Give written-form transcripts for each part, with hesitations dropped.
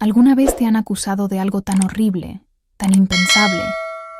¿Alguna vez te han acusado de algo tan horrible, tan impensable,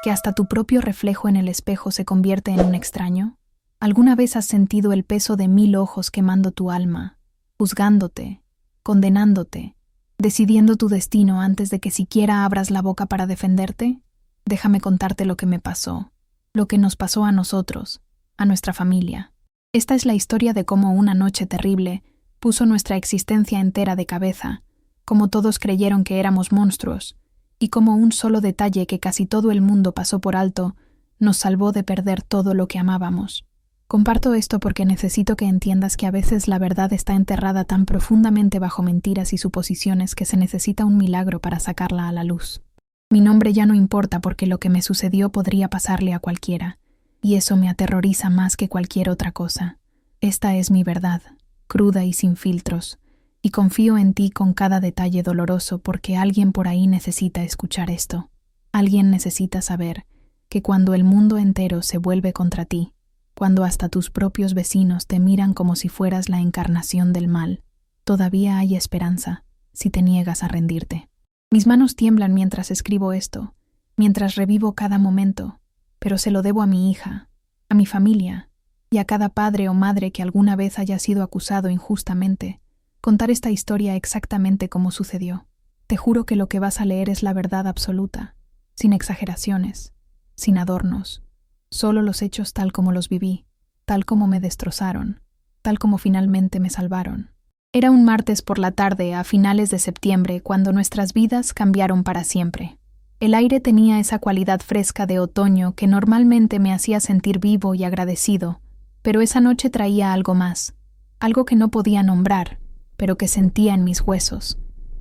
que hasta tu propio reflejo en el espejo se convierte en un extraño? ¿Alguna vez has sentido el peso de 1000 ojos quemando tu alma, juzgándote, condenándote, decidiendo tu destino antes de que siquiera abras la boca para defenderte? Déjame contarte lo que me pasó, lo que nos pasó a nosotros, a nuestra familia. Esta es la historia de cómo una noche terrible puso nuestra existencia entera de cabeza, cómo todos creyeron que éramos monstruos, y cómo un solo detalle que casi todo el mundo pasó por alto nos salvó de perder todo lo que amábamos. Comparto esto porque necesito que entiendas que a veces la verdad está enterrada tan profundamente bajo mentiras y suposiciones que se necesita un milagro para sacarla a la luz. Mi nombre ya no importa porque lo que me sucedió podría pasarle a cualquiera, y eso me aterroriza más que cualquier otra cosa. Esta es mi verdad, cruda y sin filtros, y confío en ti con cada detalle doloroso porque alguien por ahí necesita escuchar esto. Alguien necesita saber que cuando el mundo entero se vuelve contra ti, cuando hasta tus propios vecinos te miran como si fueras la encarnación del mal, todavía hay esperanza si te niegas a rendirte. Mis manos tiemblan mientras escribo esto, mientras revivo cada momento, pero se lo debo a mi hija, a mi familia y a cada padre o madre que alguna vez haya sido acusado injustamente. Contar esta historia exactamente como sucedió. Te juro que lo que vas a leer es la verdad absoluta, sin exageraciones, sin adornos, solo los hechos tal como los viví, tal como me destrozaron, tal como finalmente me salvaron. Era un martes por la tarde a finales de septiembre cuando nuestras vidas cambiaron para siempre. El aire tenía esa cualidad fresca de otoño que normalmente me hacía sentir vivo y agradecido, pero esa noche traía algo más, algo que no podía nombrar, pero que sentía en mis huesos,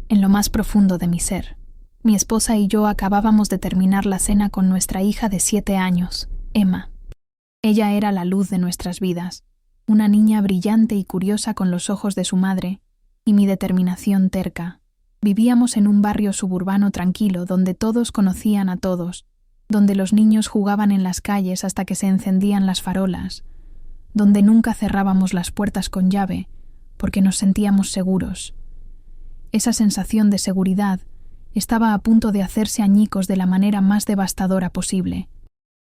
en lo más profundo de mi ser. Mi esposa y yo acabábamos de terminar la cena con nuestra hija de 7 años, Emma. Ella era la luz de nuestras vidas, una niña brillante y curiosa con los ojos de su madre, y mi determinación terca. Vivíamos en un barrio suburbano tranquilo donde todos conocían a todos, donde los niños jugaban en las calles hasta que se encendían las farolas, donde nunca cerrábamos las puertas con llave, porque nos sentíamos seguros. Esa sensación de seguridad estaba a punto de hacerse añicos de la manera más devastadora posible.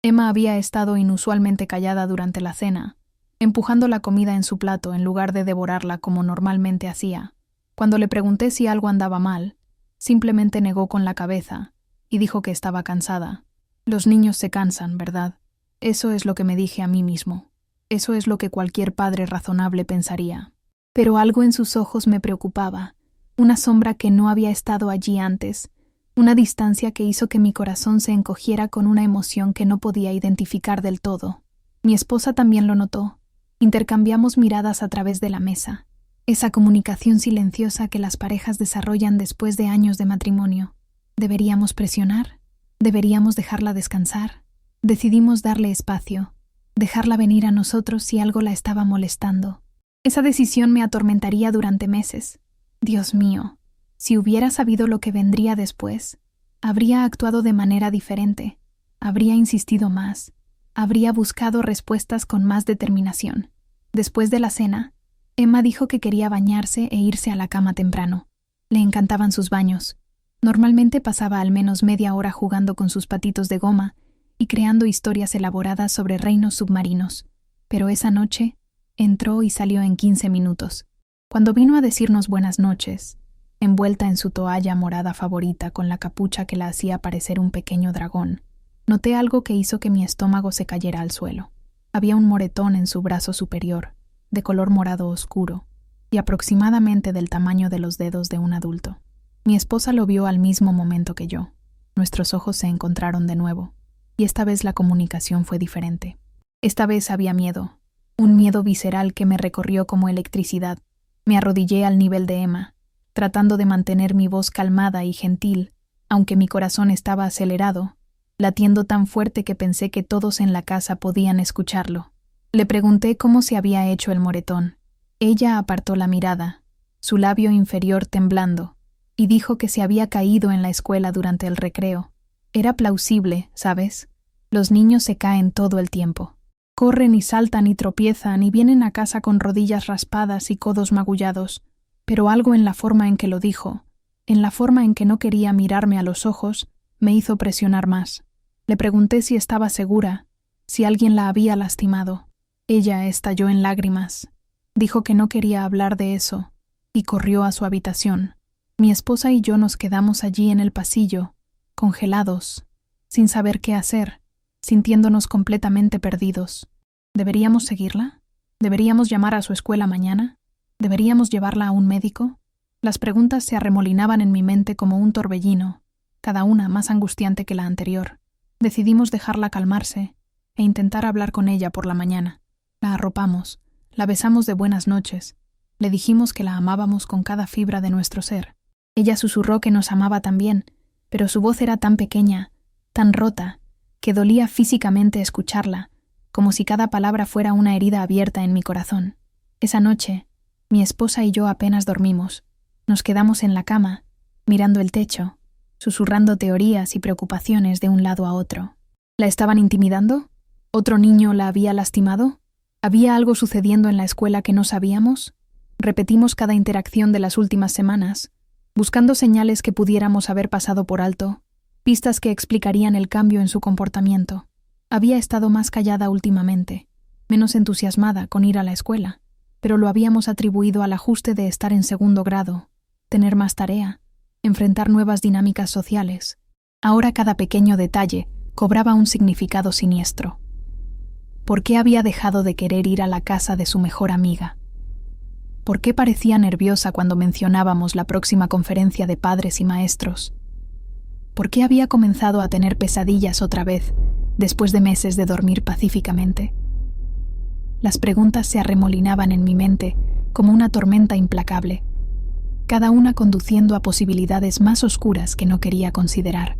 Emma había estado inusualmente callada durante la cena, empujando la comida en su plato en lugar de devorarla como normalmente hacía. Cuando le pregunté si algo andaba mal, simplemente negó con la cabeza y dijo que estaba cansada. Los niños se cansan, ¿verdad? Eso es lo que me dije a mí mismo. Eso es lo que cualquier padre razonable pensaría. Pero algo en sus ojos me preocupaba, una sombra que no había estado allí antes, una distancia que hizo que mi corazón se encogiera con una emoción que no podía identificar del todo. Mi esposa también lo notó. Intercambiamos miradas a través de la mesa, esa comunicación silenciosa que las parejas desarrollan después de años de matrimonio. ¿Deberíamos presionar? ¿Deberíamos dejarla descansar? Decidimos darle espacio, dejarla venir a nosotros si algo la estaba molestando. Esa decisión me atormentaría durante meses. Dios mío, si hubiera sabido lo que vendría después, habría actuado de manera diferente, habría insistido más, habría buscado respuestas con más determinación. Después de la cena, Emma dijo que quería bañarse e irse a la cama temprano. Le encantaban sus baños. Normalmente pasaba al menos media hora jugando con sus patitos de goma y creando historias elaboradas sobre reinos submarinos. Pero esa noche entró y salió en 15 minutos. Cuando vino a decirnos buenas noches, envuelta en su toalla morada favorita con la capucha que la hacía parecer un pequeño dragón, noté algo que hizo que mi estómago se cayera al suelo. Había un moretón en su brazo superior, de color morado oscuro, y aproximadamente del tamaño de los dedos de un adulto. Mi esposa lo vio al mismo momento que yo. Nuestros ojos se encontraron de nuevo, y esta vez la comunicación fue diferente. Esta vez había miedo. Un miedo visceral que me recorrió como electricidad. Me arrodillé al nivel de Emma, tratando de mantener mi voz calmada y gentil, aunque mi corazón estaba acelerado, latiendo tan fuerte que pensé que todos en la casa podían escucharlo. Le pregunté cómo se había hecho el moretón. Ella apartó la mirada, su labio inferior temblando, y dijo que se había caído en la escuela durante el recreo. Era plausible, ¿sabes? Los niños se caen todo el tiempo. Corren y saltan y tropiezan y vienen a casa con rodillas raspadas y codos magullados, pero algo en la forma en que lo dijo, En la forma en que no quería mirarme a los ojos, me hizo presionar más. Le pregunté si estaba segura, si alguien la había lastimado. Ella estalló en lágrimas. Dijo que no quería hablar de eso, y corrió a su habitación. Mi esposa y yo nos quedamos allí en el pasillo, congelados, sin saber qué hacer, sintiéndonos completamente perdidos. ¿Deberíamos seguirla? ¿Deberíamos llamar a su escuela mañana? ¿Deberíamos llevarla a un médico? Las preguntas se arremolinaban en mi mente como un torbellino, cada una más angustiante que la anterior. Decidimos dejarla calmarse e intentar hablar con ella por la mañana. La arropamos, la besamos de buenas noches, le dijimos que la amábamos con cada fibra de nuestro ser. Ella susurró que nos amaba también, pero su voz era tan pequeña, tan rota, que dolía físicamente escucharla, como si cada palabra fuera una herida abierta en mi corazón. Esa noche, mi esposa y yo apenas dormimos. Nos quedamos en la cama, mirando el techo, susurrando teorías y preocupaciones de un lado a otro. ¿La estaban intimidando? ¿Otro niño la había lastimado? ¿Había algo sucediendo en la escuela que no sabíamos? Repetimos cada interacción de las últimas semanas, buscando señales que pudiéramos haber pasado por alto, pistas que explicarían el cambio en su comportamiento. Había estado más callada últimamente, menos entusiasmada con ir a la escuela, pero lo habíamos atribuido al ajuste de estar en segundo grado, tener más tarea, enfrentar nuevas dinámicas sociales. Ahora cada pequeño detalle cobraba un significado siniestro. ¿Por qué había dejado de querer ir a la casa de su mejor amiga? ¿Por qué parecía nerviosa cuando mencionábamos la próxima conferencia de padres y maestros? ¿Por qué había comenzado a tener pesadillas otra vez, después de meses de dormir pacíficamente? Las preguntas se arremolinaban en mi mente como una tormenta implacable, cada una conduciendo a posibilidades más oscuras que no quería considerar.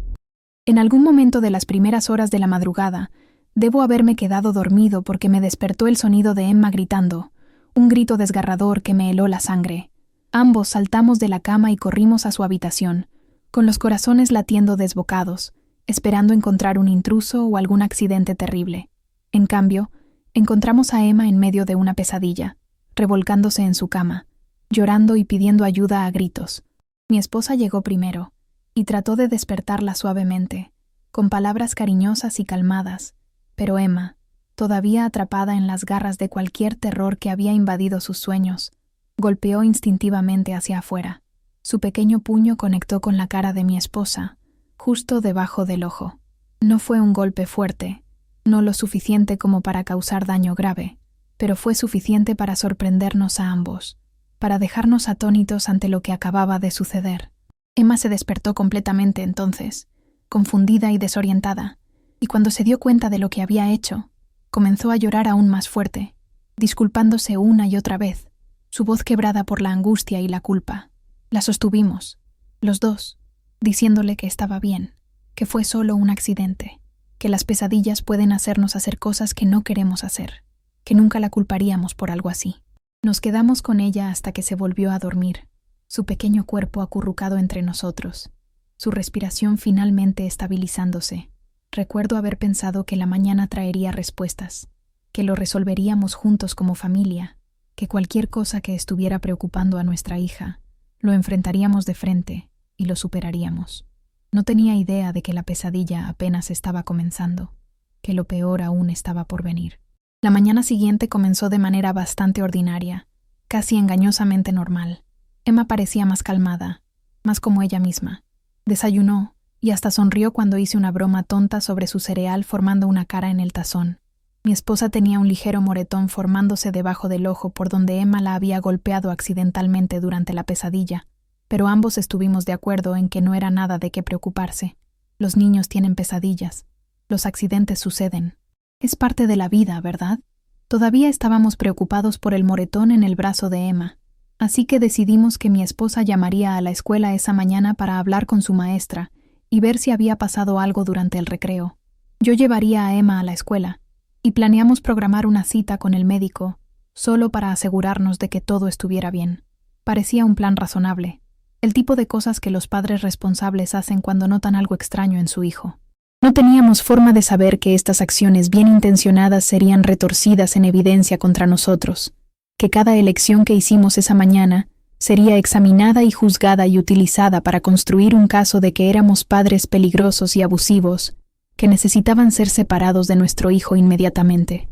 En algún momento de las primeras horas de la madrugada, debo haberme quedado dormido porque me despertó el sonido de Emma gritando, un grito desgarrador que me heló la sangre. Ambos saltamos de la cama y corrimos a su habitación, con los corazones latiendo desbocados, esperando encontrar un intruso o algún accidente terrible. En cambio, encontramos a Emma en medio de una pesadilla, revolcándose en su cama, llorando y pidiendo ayuda a gritos. Mi esposa llegó primero, y trató de despertarla suavemente, con palabras cariñosas y calmadas, pero Emma, todavía atrapada en las garras de cualquier terror que había invadido sus sueños, golpeó instintivamente hacia afuera. Su pequeño puño conectó con la cara de mi esposa, justo debajo del ojo. No fue un golpe fuerte, no lo suficiente como para causar daño grave, pero fue suficiente para sorprendernos a ambos, para dejarnos atónitos ante lo que acababa de suceder. Emma se despertó completamente entonces, confundida y desorientada, y cuando se dio cuenta de lo que había hecho, comenzó a llorar aún más fuerte, disculpándose una y otra vez, su voz quebrada por la angustia y la culpa. La sostuvimos, los dos, diciéndole que estaba bien, que fue solo un accidente, que las pesadillas pueden hacernos hacer cosas que no queremos hacer, que nunca la culparíamos por algo así. Nos quedamos con ella hasta que se volvió a dormir, su pequeño cuerpo acurrucado entre nosotros, su respiración finalmente estabilizándose. Recuerdo haber pensado que la mañana traería respuestas, que lo resolveríamos juntos como familia, que cualquier cosa que estuviera preocupando a nuestra hija, lo enfrentaríamos de frente y lo superaríamos. No tenía idea de que la pesadilla apenas estaba comenzando, que lo peor aún estaba por venir. La mañana siguiente comenzó de manera bastante ordinaria, casi engañosamente normal. Emma parecía más calmada, más como ella misma. Desayunó y hasta sonrió cuando hice una broma tonta sobre su cereal formando una cara en el tazón. Mi esposa tenía un ligero moretón formándose debajo del ojo por donde Emma la había golpeado accidentalmente durante la pesadilla, pero ambos estuvimos de acuerdo en que no era nada de qué preocuparse. Los niños tienen pesadillas. Los accidentes suceden. Es parte de la vida, ¿verdad? Todavía estábamos preocupados por el moretón en el brazo de Emma, así que decidimos que mi esposa llamaría a la escuela esa mañana para hablar con su maestra y ver si había pasado algo durante el recreo. Yo llevaría a Emma a la escuela, y planeamos programar una cita con el médico, solo para asegurarnos de que todo estuviera bien. Parecía un plan razonable, el tipo de cosas que los padres responsables hacen cuando notan algo extraño en su hijo. No teníamos forma de saber que estas acciones bien intencionadas serían retorcidas en evidencia contra nosotros, que cada elección que hicimos esa mañana Sería examinada y juzgada y utilizada para construir un caso de que éramos padres peligrosos y abusivos, que necesitaban ser separados de nuestro hijo inmediatamente.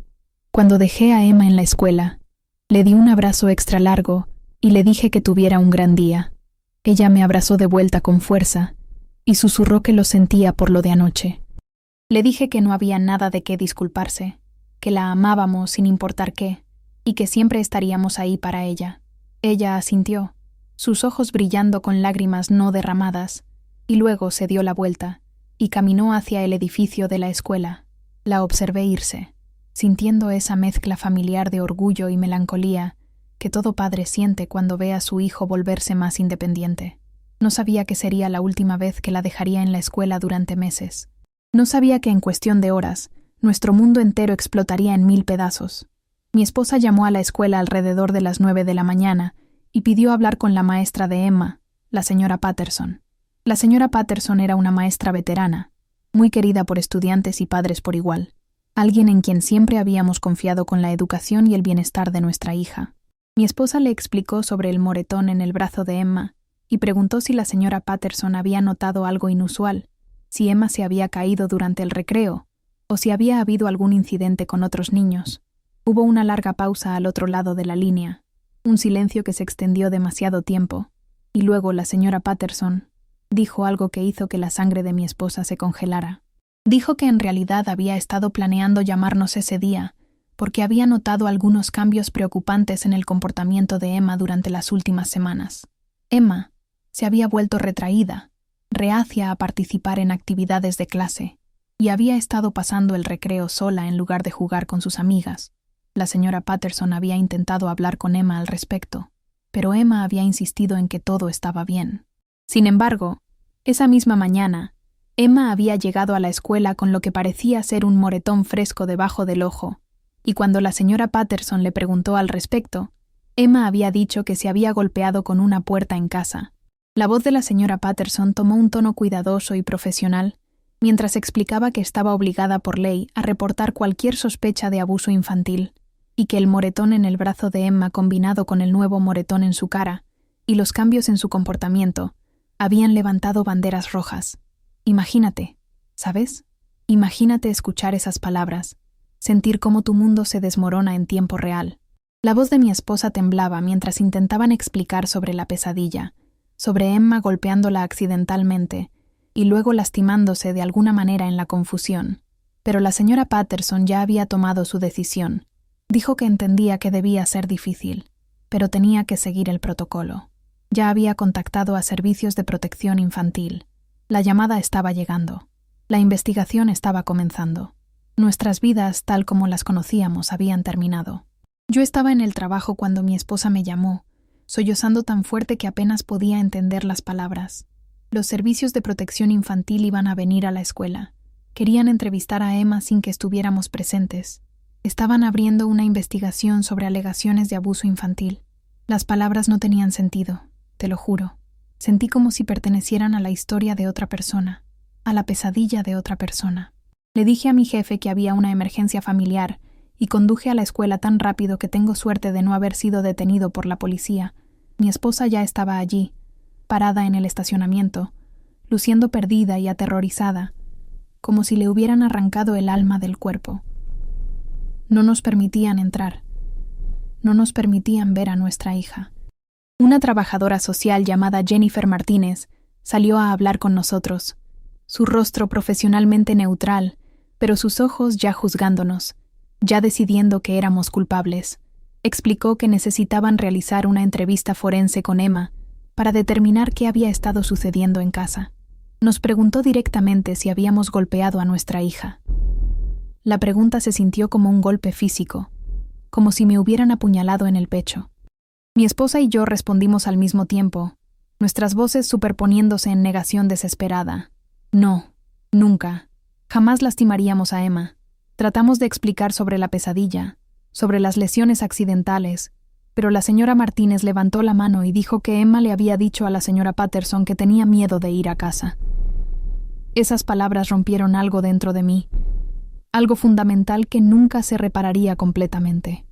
Cuando dejé a Emma en la escuela, le di un abrazo extra largo y le dije que tuviera un gran día. Ella me abrazó de vuelta con fuerza y susurró que lo sentía por lo de anoche. Le dije que no había nada de qué disculparse, que la amábamos sin importar qué, y que siempre estaríamos ahí para ella. Ella asintió, sus ojos brillando con lágrimas no derramadas, y luego se dio la vuelta y caminó hacia el edificio de la escuela. La observé irse, sintiendo esa mezcla familiar de orgullo y melancolía que todo padre siente cuando ve a su hijo volverse más independiente. No sabía que sería la última vez que la dejaría en la escuela durante meses. No sabía que en cuestión de horas, nuestro mundo entero explotaría en 1000 pedazos. Mi esposa llamó a la escuela alrededor de las 9 de la mañana y pidió hablar con la maestra de Emma, la señora Patterson. La señora Patterson era una maestra veterana, muy querida por estudiantes y padres por igual, alguien en quien siempre habíamos confiado con la educación y el bienestar de nuestra hija. Mi esposa le explicó sobre el moretón en el brazo de Emma y preguntó si la señora Patterson había notado algo inusual, si Emma se había caído durante el recreo o si había habido algún incidente con otros niños. Hubo una larga pausa al otro lado de la línea, un silencio que se extendió demasiado tiempo, y luego la señora Patterson dijo algo que hizo que la sangre de mi esposa se congelara. Dijo que en realidad había estado planeando llamarnos ese día, porque había notado algunos cambios preocupantes en el comportamiento de Emma durante las últimas semanas. Emma se había vuelto retraída, reacia a participar en actividades de clase, y había estado pasando el recreo sola en lugar de jugar con sus amigas. La señora Patterson había intentado hablar con Emma al respecto, pero Emma había insistido en que todo estaba bien. Sin embargo, esa misma mañana, Emma había llegado a la escuela con lo que parecía ser un moretón fresco debajo del ojo, y cuando la señora Patterson le preguntó al respecto, Emma había dicho que se había golpeado con una puerta en casa. La voz de la señora Patterson tomó un tono cuidadoso y profesional, mientras explicaba que estaba obligada por ley a reportar cualquier sospecha de abuso infantil, y que el moretón en el brazo de Emma combinado con el nuevo moretón en su cara, y los cambios en su comportamiento, habían levantado banderas rojas. Imagínate, ¿sabes? Imagínate escuchar esas palabras, sentir cómo tu mundo se desmorona en tiempo real. La voz de mi esposa temblaba mientras intentaban explicar sobre la pesadilla, sobre Emma golpeándola accidentalmente y luego lastimándose de alguna manera en la confusión. Pero la señora Patterson ya había tomado su decisión. Dijo que entendía que debía ser difícil, pero tenía que seguir el protocolo. Ya había contactado a servicios de protección infantil. La llamada estaba llegando. La investigación estaba comenzando. Nuestras vidas, tal como las conocíamos, habían terminado. Yo estaba en el trabajo cuando mi esposa me llamó, sollozando tan fuerte que apenas podía entender las palabras. Los servicios de protección infantil iban a venir a la escuela. Querían entrevistar a Emma sin que estuviéramos presentes. Estaban abriendo una investigación sobre alegaciones de abuso infantil. Las palabras no tenían sentido, te lo juro. Sentí como si pertenecieran a la historia de otra persona, a la pesadilla de otra persona. Le dije a mi jefe que había una emergencia familiar y conduje a la escuela tan rápido que tengo suerte de no haber sido detenido por la policía. Mi esposa ya estaba allí, parada en el estacionamiento, luciendo perdida y aterrorizada, como si le hubieran arrancado el alma del cuerpo. No nos permitían entrar. No nos permitían ver a nuestra hija. Una trabajadora social llamada Jennifer Martínez salió a hablar con nosotros, su rostro profesionalmente neutral, pero sus ojos ya juzgándonos, ya decidiendo que éramos culpables. Explicó que necesitaban realizar una entrevista forense con Emma para determinar qué había estado sucediendo en casa. Nos preguntó directamente si habíamos golpeado a nuestra hija. La pregunta se sintió como un golpe físico, como si me hubieran apuñalado en el pecho. Mi esposa y yo respondimos al mismo tiempo, nuestras voces superponiéndose en negación desesperada. No, nunca, jamás lastimaríamos a Emma. Tratamos de explicar sobre la pesadilla, sobre las lesiones accidentales, pero la señora Martínez levantó la mano y dijo que Emma le había dicho a la señora Patterson que tenía miedo de ir a casa. Esas palabras rompieron algo dentro de mí, algo fundamental que nunca se repararía completamente.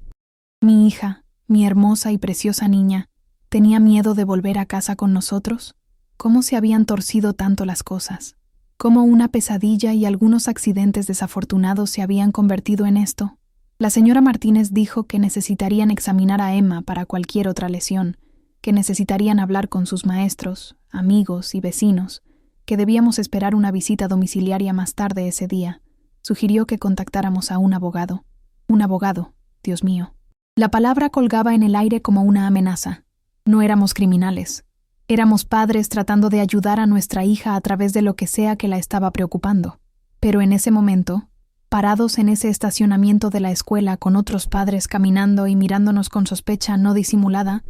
Mi hija, mi hermosa y preciosa niña, ¿Tenía miedo de volver a casa con nosotros? ¿Cómo se habían torcido tanto las cosas? ¿Cómo una pesadilla y algunos accidentes desafortunados se habían convertido en esto? La señora Martínez dijo que necesitarían examinar a Emma para cualquier otra lesión, que necesitarían hablar con sus maestros, amigos y vecinos, que debíamos esperar una visita domiciliaria más tarde ese día. Sugirió que contactáramos a un abogado. Un abogado, Dios mío. La palabra colgaba en el aire como una amenaza. No éramos criminales. Éramos padres tratando de ayudar a nuestra hija a través de lo que sea que la estaba preocupando. Pero en ese momento, parados en ese estacionamiento de la escuela con otros padres caminando y mirándonos con sospecha no disimulada,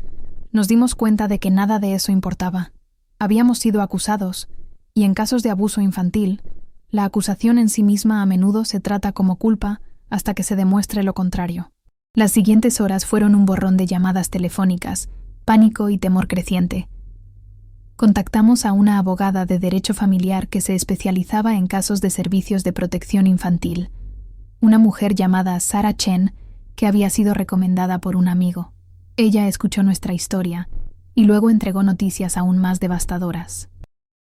nos dimos cuenta de que nada de eso importaba. Habíamos sido acusados, y en casos de abuso infantil, la acusación en sí misma a menudo se trata como culpa hasta que se demuestre lo contrario. Las siguientes horas fueron un borrón de llamadas telefónicas, pánico y temor creciente. Contactamos a una abogada de derecho familiar que se especializaba en casos de servicios de protección infantil, una mujer llamada Sarah Chen, que había sido recomendada por un amigo. Ella escuchó nuestra historia y luego entregó noticias aún más devastadoras.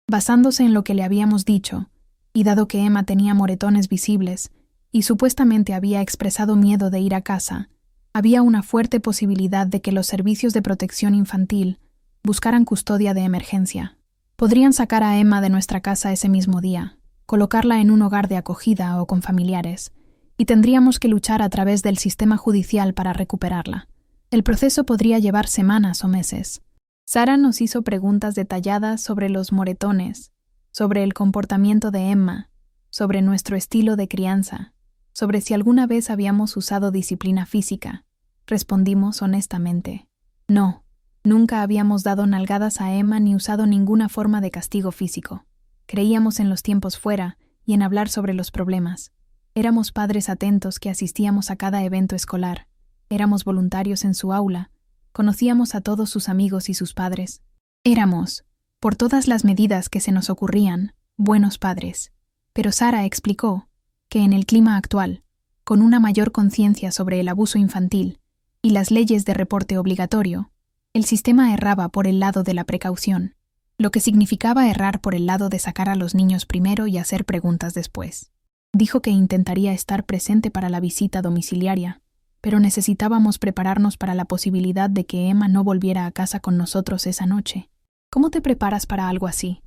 Basándose en lo que le habíamos dicho, y dado que Emma tenía moretones visibles y supuestamente había expresado miedo de ir a casa, había una fuerte posibilidad de que los servicios de protección infantil buscaran custodia de emergencia. Podrían sacar a Emma de nuestra casa ese mismo día, colocarla en un hogar de acogida o con familiares, y tendríamos que luchar a través del sistema judicial para recuperarla. El proceso podría llevar semanas o meses. Sarah nos hizo preguntas detalladas sobre los moretones, sobre el comportamiento de Emma, sobre nuestro estilo de crianza, sobre si alguna vez habíamos usado disciplina física. Respondimos honestamente, no. Nunca habíamos dado nalgadas a Emma ni usado ninguna forma de castigo físico. Creíamos en los tiempos fuera y en hablar sobre los problemas. Éramos padres atentos que asistíamos a cada evento escolar. Éramos voluntarios en su aula. Conocíamos a todos sus amigos y sus padres. Éramos, por todas las medidas que se nos ocurrían, buenos padres. Pero Sarah explicó que en el clima actual, con una mayor conciencia sobre el abuso infantil y las leyes de reporte obligatorio, el sistema erraba por el lado de la precaución, lo que significaba errar por el lado de sacar a los niños primero y hacer preguntas después. Dijo que intentaría estar presente para la visita domiciliaria, pero necesitábamos prepararnos para la posibilidad de que Emma no volviera a casa con nosotros esa noche. ¿Cómo te preparas para algo así?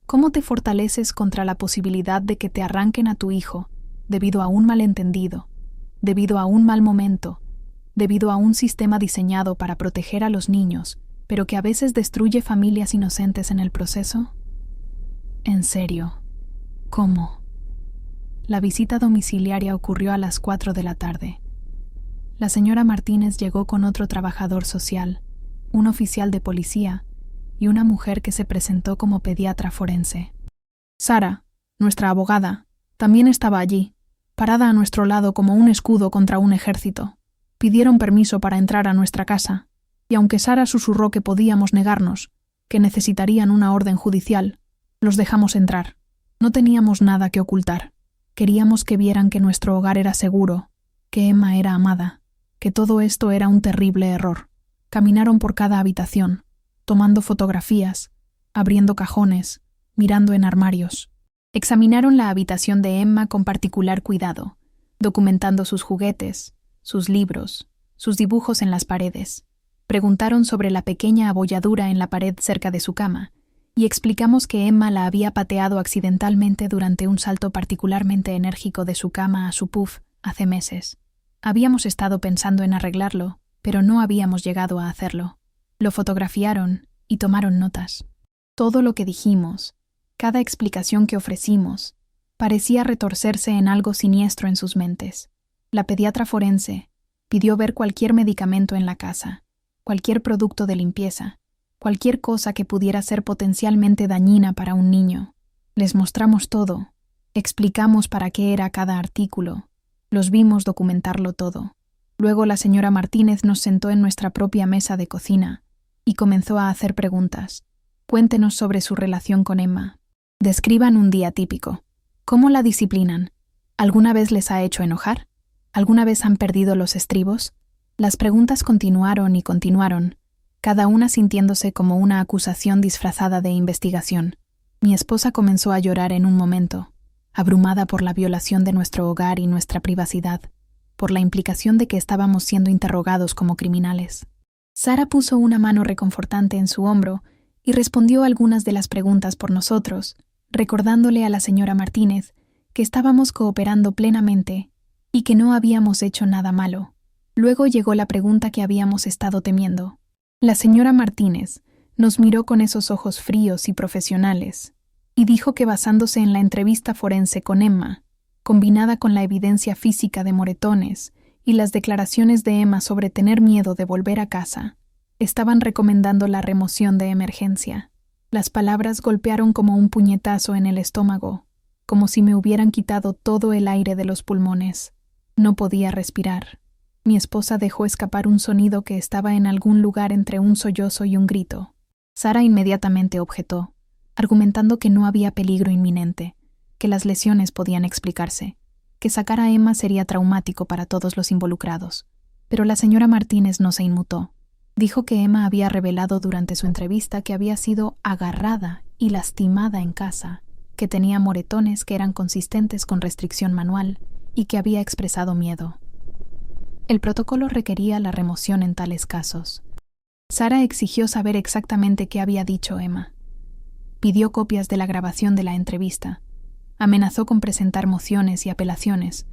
¿Cómo te fortaleces contra la posibilidad de que te arranquen a tu hijo debido a un malentendido, debido a un mal momento, debido a un sistema diseñado para proteger a los niños, pero que a veces destruye familias inocentes en el proceso? En serio, ¿cómo? La visita domiciliaria ocurrió a las 4 de la tarde. La señora Martínez llegó con otro trabajador social, un oficial de policía y una mujer que se presentó como pediatra forense. Sarah, nuestra abogada, también estaba allí, parada a nuestro lado como un escudo contra un ejército. Pidieron permiso para entrar a nuestra casa, y aunque Sarah susurró que podíamos negarnos, que necesitarían una orden judicial, los dejamos entrar. No teníamos nada que ocultar. Queríamos que vieran que nuestro hogar era seguro, que Emma era amada, que todo esto era un terrible error. Caminaron por cada habitación, tomando fotografías, abriendo cajones, mirando en armarios. Examinaron la habitación de Emma con particular cuidado, documentando sus juguetes, sus libros, sus dibujos en las paredes. Preguntaron sobre la pequeña abolladura en la pared cerca de su cama, y explicamos que Emma la había pateado accidentalmente durante un salto particularmente enérgico de su cama a su puff hace meses. Habíamos estado pensando en arreglarlo, pero no habíamos llegado a hacerlo. Lo fotografiaron y tomaron notas. Todo lo que dijimos, cada explicación que ofrecimos, parecía retorcerse en algo siniestro en sus mentes. La pediatra forense pidió ver cualquier medicamento en la casa, cualquier producto de limpieza, cualquier cosa que pudiera ser potencialmente dañina para un niño. Les mostramos todo, explicamos para qué era cada artículo, los vimos documentarlo todo. Luego la señora Martínez nos sentó en nuestra propia mesa de cocina y comenzó a hacer preguntas. Cuéntenos sobre su relación con Emma. Describan un día típico. ¿Cómo la disciplinan? ¿Alguna vez les ha hecho enojar? ¿Alguna vez han perdido los estribos? Las preguntas continuaron y continuaron, cada una sintiéndose como una acusación disfrazada de investigación. Mi esposa comenzó a llorar en un momento, abrumada por la violación de nuestro hogar y nuestra privacidad, por la implicación de que estábamos siendo interrogados como criminales. Sara puso una mano reconfortante en su hombro y respondió algunas de las preguntas por nosotros, recordándole a la señora Martínez que estábamos cooperando plenamente y que no habíamos hecho nada malo. Luego llegó la pregunta que habíamos estado temiendo. La señora Martínez nos miró con esos ojos fríos y profesionales y dijo que basándose en la entrevista forense con Emma, combinada con la evidencia física de moretones y las declaraciones de Emma sobre tener miedo de volver a casa, estaban recomendando la remoción de emergencia. Las palabras golpearon como un puñetazo en el estómago, como si me hubieran quitado todo el aire de los pulmones. No podía respirar. Mi esposa dejó escapar un sonido que estaba en algún lugar entre un sollozo y un grito. Sara inmediatamente objetó, argumentando que no había peligro inminente, que las lesiones podían explicarse, que sacar a Emma sería traumático para todos los involucrados. Pero la señora Martínez no se inmutó. Dijo que Emma había revelado durante su entrevista que había sido agarrada y lastimada en casa, que tenía moretones que eran consistentes con restricción manual y que había expresado miedo. El protocolo requería la remoción en tales casos. Sara exigió saber exactamente qué había dicho Emma. Pidió copias de la grabación de la entrevista. Amenazó con presentar mociones y apelaciones.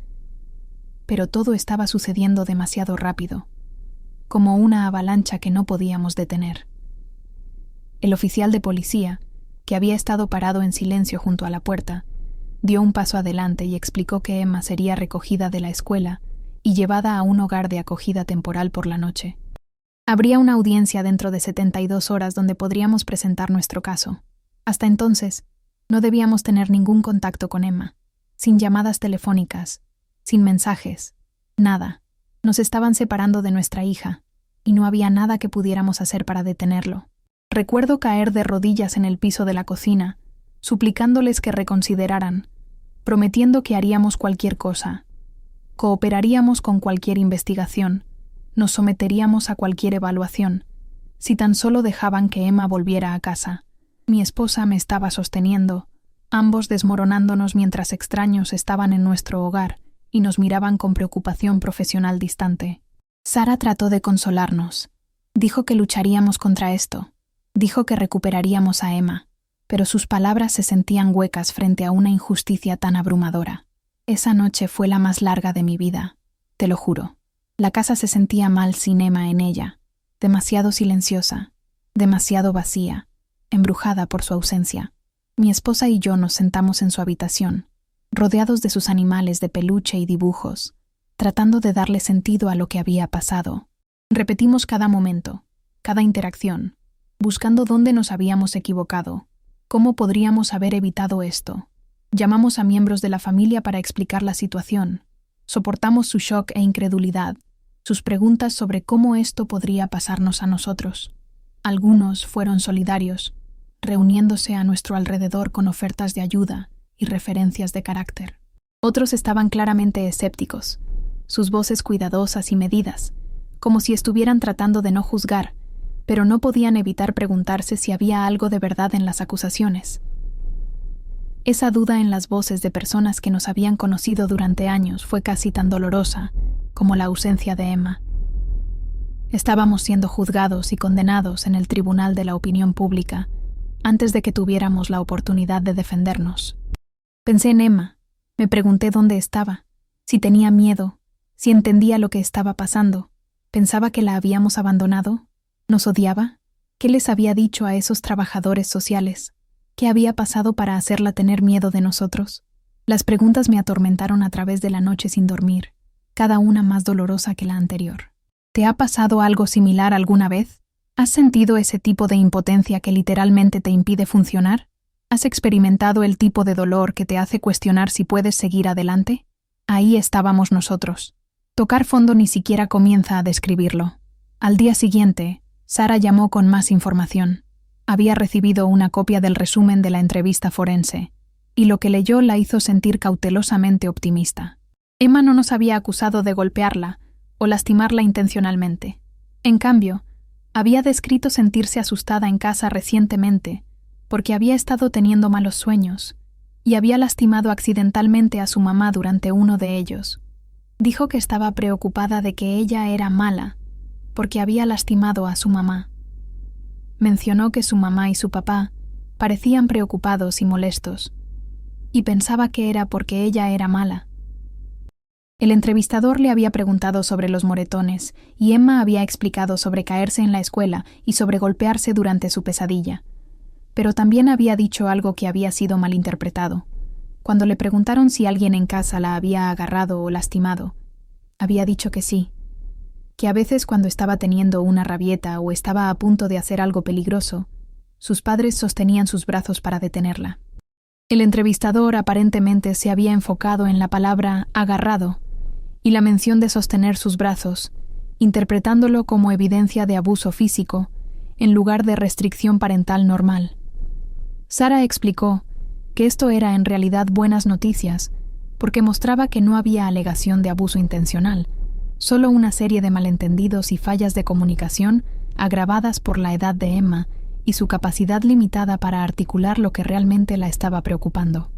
Pero todo estaba sucediendo demasiado rápido, como una avalancha que no podíamos detener. El oficial de policía, que había estado parado en silencio junto a la puerta, dio un paso adelante y explicó que Emma sería recogida de la escuela y llevada a un hogar de acogida temporal por la noche. Habría una audiencia dentro de 72 horas donde podríamos presentar nuestro caso. Hasta entonces, no debíamos tener ningún contacto con Emma, sin llamadas telefónicas, sin mensajes, nada. Nos estaban separando de nuestra hija, y no había nada que pudiéramos hacer para detenerlo. Recuerdo caer de rodillas en el piso de la cocina, suplicándoles que reconsideraran, prometiendo que haríamos cualquier cosa. Cooperaríamos con cualquier investigación, nos someteríamos a cualquier evaluación, si tan solo dejaban que Emma volviera a casa. Mi esposa me estaba sosteniendo, ambos desmoronándonos mientras extraños estaban en nuestro hogar y nos miraban con preocupación profesional distante. Sara trató de consolarnos. Dijo que lucharíamos contra esto. Dijo que recuperaríamos a Emma, pero sus palabras se sentían huecas frente a una injusticia tan abrumadora. Esa noche fue la más larga de mi vida, te lo juro. La casa se sentía mal sin Emma en ella, demasiado silenciosa, demasiado vacía, embrujada por su ausencia. Mi esposa y yo nos sentamos en su habitación, rodeados de sus animales de peluche y dibujos, tratando de darle sentido a lo que había pasado. Repetimos cada momento, cada interacción, buscando dónde nos habíamos equivocado, cómo podríamos haber evitado esto. Llamamos a miembros de la familia para explicar la situación. Soportamos su shock e incredulidad, sus preguntas sobre cómo esto podría pasarnos a nosotros. Algunos fueron solidarios, reuniéndose a nuestro alrededor con ofertas de ayuda y referencias de carácter. Otros estaban claramente escépticos, sus voces cuidadosas y medidas, como si estuvieran tratando de no juzgar, pero no podían evitar preguntarse si había algo de verdad en las acusaciones. Esa duda en las voces de personas que nos habían conocido durante años fue casi tan dolorosa como la ausencia de Emma. Estábamos siendo juzgados y condenados en el tribunal de la opinión pública antes de que tuviéramos la oportunidad de defendernos. Pensé en Emma, me pregunté dónde estaba, si tenía miedo, si entendía lo que estaba pasando. ¿Pensaba que la habíamos abandonado? ¿Nos odiaba? ¿Qué les había dicho a esos trabajadores sociales? ¿Qué había pasado para hacerla tener miedo de nosotros? Las preguntas me atormentaron a través de la noche sin dormir, cada una más dolorosa que la anterior. ¿Te ha pasado algo similar alguna vez? ¿Has sentido ese tipo de impotencia que literalmente te impide funcionar? ¿Has experimentado el tipo de dolor que te hace cuestionar si puedes seguir adelante? Ahí estábamos nosotros. Tocar fondo ni siquiera comienza a describirlo. Al día siguiente, Sara llamó con más información. Había recibido una copia del resumen de la entrevista forense, y lo que leyó la hizo sentir cautelosamente optimista. Emma no nos había acusado de golpearla o lastimarla intencionalmente. En cambio, Había descrito sentirse asustada en casa recientemente porque había estado teniendo malos sueños y había lastimado accidentalmente a su mamá durante uno de ellos. Dijo que estaba preocupada de que ella era mala porque había lastimado a su mamá. Mencionó que su mamá y su papá parecían preocupados y molestos, y pensaba que era porque ella era mala. El entrevistador le había preguntado sobre los moretones, y Emma había explicado sobre caerse en la escuela y sobre golpearse durante su pesadilla. Pero también había dicho algo que había sido malinterpretado. Cuando le preguntaron si alguien en casa la había agarrado o lastimado, había dicho que sí, que a veces cuando estaba teniendo una rabieta o estaba a punto de hacer algo peligroso, sus padres sostenían sus brazos para detenerla. El entrevistador aparentemente se había enfocado en la palabra agarrado y la mención de sostener sus brazos, interpretándolo como evidencia de abuso físico en lugar de restricción parental normal. Sara explicó que esto era en realidad buenas noticias porque mostraba que no había alegación de abuso intencional, solo una serie de malentendidos y fallas de comunicación agravadas por la edad de Emma y su capacidad limitada para articular lo que realmente la estaba preocupando.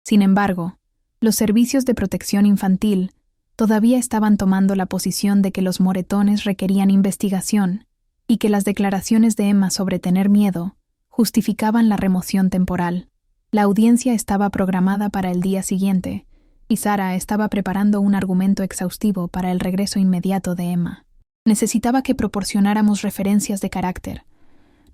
Sin embargo, los servicios de protección infantil todavía estaban tomando la posición de que los moretones requerían investigación y que las declaraciones de Emma sobre tener miedo justificaban la remoción temporal. La audiencia estaba programada para el día siguiente, y Sara estaba preparando un argumento exhaustivo para el regreso inmediato de Emma. Necesitaba que proporcionáramos referencias de carácter,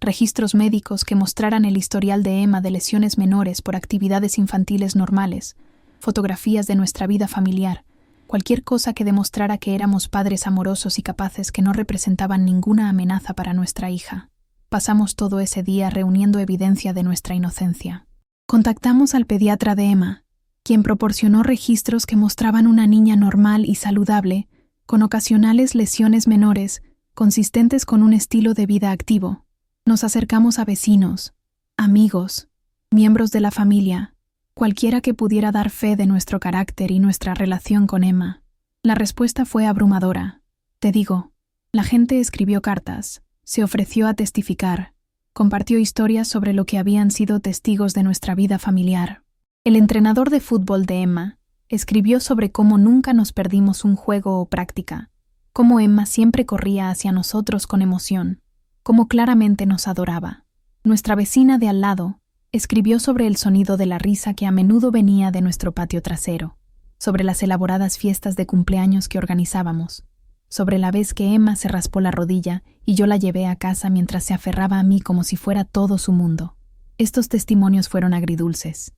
registros médicos que mostraran el historial de Emma de lesiones menores por actividades infantiles normales, fotografías de nuestra vida familiar, cualquier cosa que demostrara que éramos padres amorosos y capaces que no representaban ninguna amenaza para nuestra hija. Pasamos todo ese día reuniendo evidencia de nuestra inocencia. Contactamos al pediatra de Emma, quien proporcionó registros que mostraban una niña normal y saludable, con ocasionales lesiones menores, consistentes con un estilo de vida activo. Nos acercamos a vecinos, amigos, miembros de la familia, cualquiera que pudiera dar fe de nuestro carácter y nuestra relación con Emma. La respuesta fue abrumadora. Te digo, la gente escribió cartas, se ofreció a testificar, compartió historias sobre lo que habían sido testigos de nuestra vida familiar. El entrenador de fútbol de Emma escribió sobre cómo nunca nos perdimos un juego o práctica, cómo Emma siempre corría hacia nosotros con emoción, cómo claramente nos adoraba. Nuestra vecina de al lado escribió sobre el sonido de la risa que a menudo venía de nuestro patio trasero, sobre las elaboradas fiestas de cumpleaños que organizábamos, sobre la vez que Emma se raspó la rodilla y yo la llevé a casa mientras se aferraba a mí como si fuera todo su mundo. Estos testimonios fueron agridulces.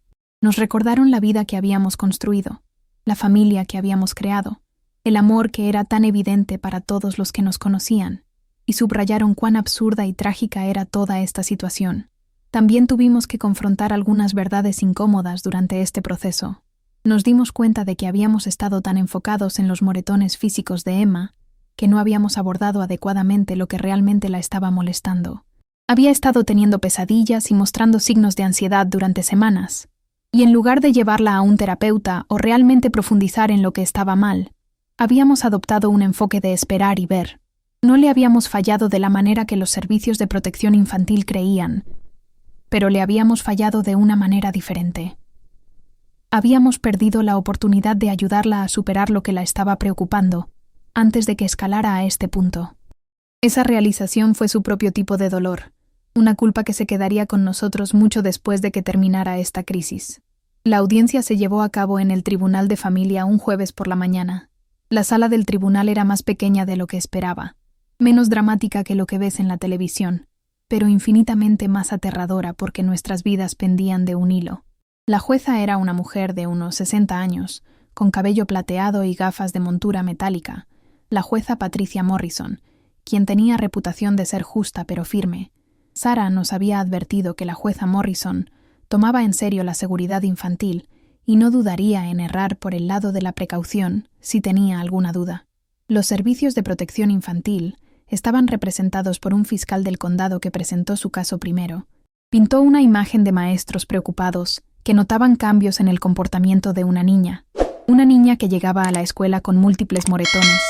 Nos recordaron la vida que habíamos construido, la familia que habíamos creado, el amor que era tan evidente para todos los que nos conocían, y subrayaron cuán absurda y trágica era toda esta situación. También tuvimos que confrontar algunas verdades incómodas durante este proceso. Nos dimos cuenta de que habíamos estado tan enfocados en los moretones físicos de Emma que no habíamos abordado adecuadamente lo que realmente la estaba molestando. Había estado teniendo pesadillas y mostrando signos de ansiedad durante semanas, y en lugar de llevarla a un terapeuta o realmente profundizar en lo que estaba mal, habíamos adoptado un enfoque de esperar y ver. No le habíamos fallado de la manera que los servicios de protección infantil creían, pero le habíamos fallado de una manera diferente. Habíamos perdido la oportunidad de ayudarla a superar lo que la estaba preocupando, antes de que escalara a este punto. Esa realización fue su propio tipo de dolor, una culpa que se quedaría con nosotros mucho después de que terminara esta crisis. La audiencia se llevó a cabo en el Tribunal de Familia un jueves por la mañana. La sala del tribunal era más pequeña de lo que esperaba, menos dramática que lo que ves en la televisión, pero infinitamente más aterradora porque nuestras vidas pendían de un hilo. La jueza era una mujer de unos 60 años, con cabello plateado y gafas de montura metálica, la jueza Patricia Morrison, quien tenía reputación de ser justa pero firme. Sara nos había advertido que la jueza Morrison tomaba en serio la seguridad infantil y no dudaría en errar por el lado de la precaución si tenía alguna duda. Los servicios de protección infantil estaban representados por un fiscal del condado que presentó su caso primero. Pintó una imagen de maestros preocupados que notaban cambios en el comportamiento de una niña que llegaba a la escuela con múltiples moretones,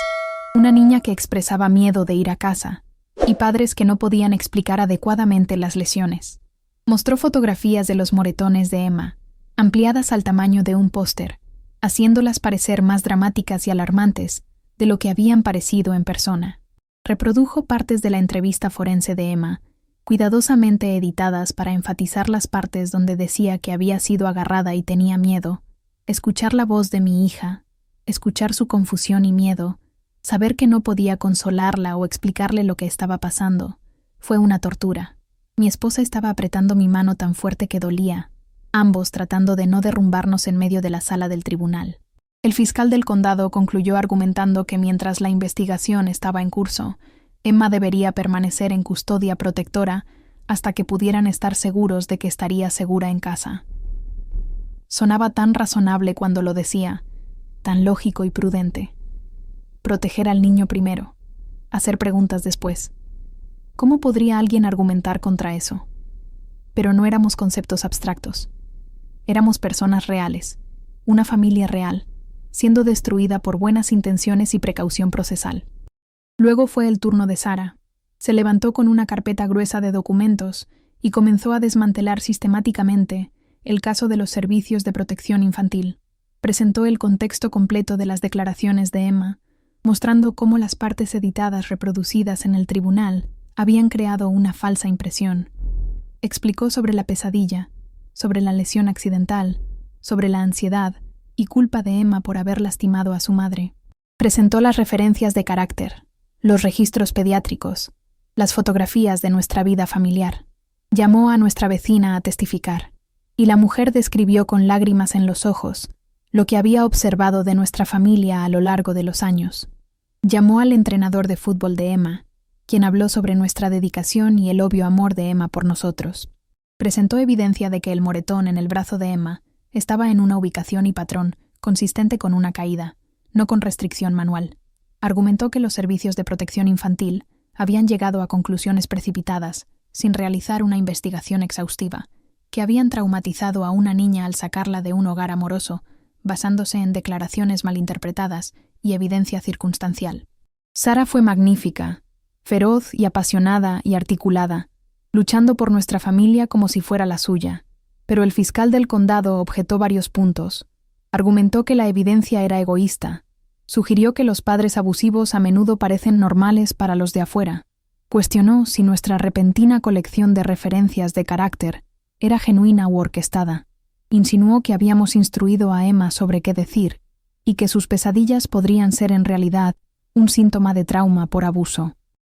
una niña que expresaba miedo de ir a casa, y padres que no podían explicar adecuadamente las lesiones. Mostró fotografías de los moretones de Emma, ampliadas al tamaño de un póster, haciéndolas parecer más dramáticas y alarmantes de lo que habían parecido en persona. Reprodujo partes de la entrevista forense de Emma, cuidadosamente editadas para enfatizar las partes donde decía que había sido agarrada y tenía miedo, escuchar la voz de mi hija, escuchar su confusión y miedo, saber que no podía consolarla o explicarle lo que estaba pasando. Fue una tortura. Mi esposa estaba apretando mi mano tan fuerte que dolía, ambos tratando de no derrumbarnos en medio de la sala del tribunal. El fiscal del condado concluyó argumentando que mientras la investigación estaba en curso, Emma debería permanecer en custodia protectora hasta que pudieran estar seguros de que estaría segura en casa. Sonaba tan razonable cuando lo decía, tan lógico y prudente. Proteger al niño primero, hacer preguntas después. ¿Cómo podría alguien argumentar contra eso? Pero no éramos conceptos abstractos. Éramos personas reales, una familia real, siendo destruida por buenas intenciones y precaución procesal. Luego fue el turno de Sara. Se levantó con una carpeta gruesa de documentos y comenzó a desmantelar sistemáticamente el caso de los servicios de protección infantil. Presentó el contexto completo de las declaraciones de Emma, mostrando cómo las partes editadas reproducidas en el tribunal habían creado una falsa impresión. Explicó sobre la pesadilla, sobre la lesión accidental, sobre la ansiedad y culpa de Emma por haber lastimado a su madre. Presentó las referencias de carácter, los registros pediátricos, las fotografías de nuestra vida familiar. Llamó a nuestra vecina a testificar, y la mujer describió con lágrimas en los ojos lo que había observado de nuestra familia a lo largo de los años. Llamó al entrenador de fútbol de Emma, quien habló sobre nuestra dedicación y el obvio amor de Emma por nosotros. Presentó evidencia de que el moretón en el brazo de Emma estaba en una ubicación y patrón consistente con una caída, no con restricción manual. Argumentó que los servicios de protección infantil habían llegado a conclusiones precipitadas, sin realizar una investigación exhaustiva, que habían traumatizado a una niña al sacarla de un hogar amoroso, basándose en declaraciones malinterpretadas y evidencia circunstancial. Sara fue magnífica, feroz y apasionada y articulada, luchando por nuestra familia como si fuera la suya. Pero el fiscal del condado objetó varios puntos. Argumentó que la evidencia era egoísta. Sugirió que los padres abusivos a menudo parecen normales para los de afuera. Cuestionó si nuestra repentina colección de referencias de carácter era genuina u orquestada. Insinuó que habíamos instruido a Emma sobre qué decir y que sus pesadillas podrían ser en realidad un síntoma de trauma por abuso.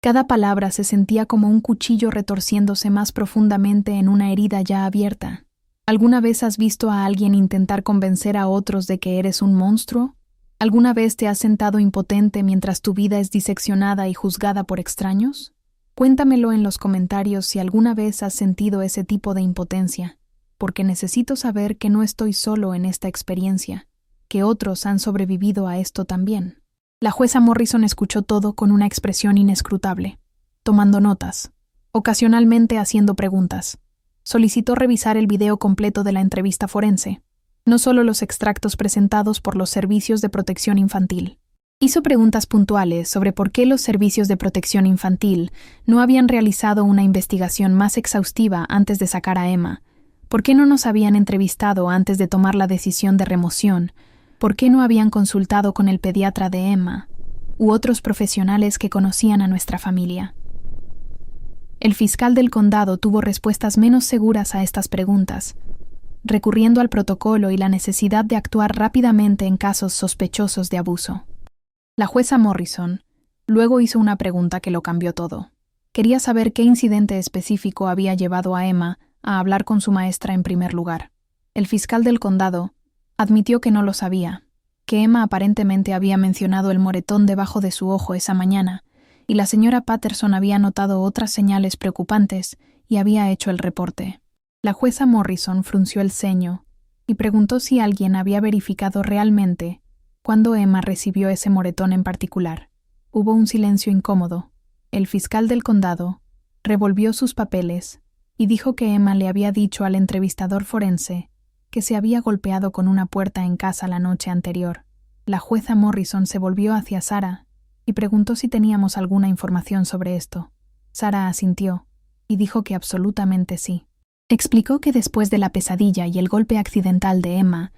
Cada palabra se sentía como un cuchillo retorciéndose más profundamente en una herida ya abierta. ¿Alguna vez has visto a alguien intentar convencer a otros de que eres un monstruo? ¿Alguna vez te has sentado impotente mientras tu vida es diseccionada y juzgada por extraños? Cuéntamelo en los comentarios si alguna vez has sentido ese tipo de impotencia, porque necesito saber que no estoy solo en esta experiencia, que otros han sobrevivido a esto también. La jueza Morrison escuchó todo con una expresión inescrutable, tomando notas, ocasionalmente haciendo preguntas. Solicitó revisar el video completo de la entrevista forense, no solo los extractos presentados por los servicios de protección infantil. Hizo preguntas puntuales sobre por qué los servicios de protección infantil no habían realizado una investigación más exhaustiva antes de sacar a Emma, por qué no nos habían entrevistado antes de tomar la decisión de remoción, por qué no habían consultado con el pediatra de Emma u otros profesionales que conocían a nuestra familia. El fiscal del condado tuvo respuestas menos seguras a estas preguntas, recurriendo al protocolo y la necesidad de actuar rápidamente en casos sospechosos de abuso. La jueza Morrison luego hizo una pregunta que lo cambió todo. Quería saber qué incidente específico había llevado a Emma a hablar con su maestra en primer lugar. El fiscal del condado admitió que no lo sabía, que Emma aparentemente había mencionado el moretón debajo de su ojo esa mañana, y la señora Patterson había notado otras señales preocupantes y había hecho el reporte. La jueza Morrison frunció el ceño y preguntó si alguien había verificado realmente cuándo Emma recibió ese moretón en particular. Hubo un silencio incómodo. El fiscal del condado revolvió sus papeles y dijo que Emma le había dicho al entrevistador forense que se había golpeado con una puerta en casa la noche anterior. La jueza Morrison se volvió hacia Sara y preguntó si teníamos alguna información sobre esto. Sara asintió y dijo que absolutamente sí. Explicó que después de la pesadilla y el golpe accidental de Emma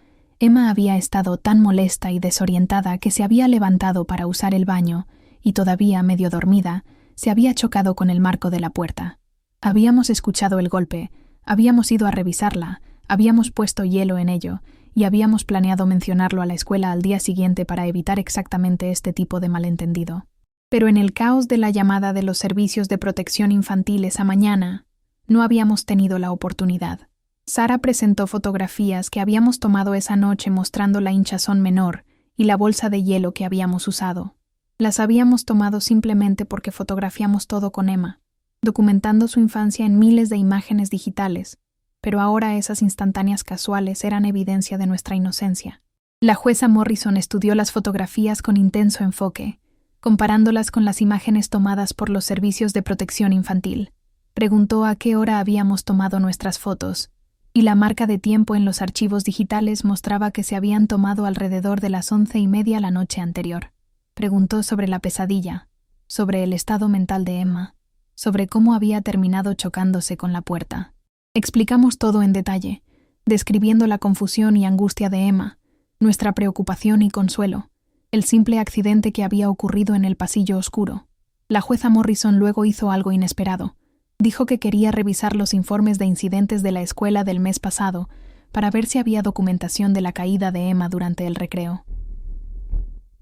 había estado tan molesta y desorientada que se había levantado para usar el baño y todavía medio dormida, se había chocado con el marco de la puerta. Habíamos escuchado el golpe, habíamos ido a revisarla, habíamos puesto hielo en ello y habíamos planeado mencionarlo a la escuela al día siguiente para evitar exactamente este tipo de malentendido. Pero en el caos de la llamada de los servicios de protección infantil esa mañana, no habíamos tenido la oportunidad. Sara presentó fotografías que habíamos tomado esa noche mostrando la hinchazón menor y la bolsa de hielo que habíamos usado. Las habíamos tomado simplemente porque fotografiamos todo con Emma, documentando su infancia en miles de imágenes digitales, pero ahora esas instantáneas casuales eran evidencia de nuestra inocencia. La jueza Morrison estudió las fotografías con intenso enfoque, comparándolas con las imágenes tomadas por los servicios de protección infantil. Preguntó a qué hora habíamos tomado nuestras fotos, y la marca de tiempo en los archivos digitales mostraba que se habían tomado alrededor de las 11:30 la noche anterior. Preguntó sobre la pesadilla, sobre el estado mental de Emma, sobre cómo había terminado chocándose con la puerta. Explicamos todo en detalle, describiendo la confusión y angustia de Emma, nuestra preocupación y consuelo, el simple accidente que había ocurrido en el pasillo oscuro. La jueza Morrison luego hizo algo inesperado. Dijo que quería revisar los informes de incidentes de la escuela del mes pasado para ver si había documentación de la caída de Emma durante el recreo.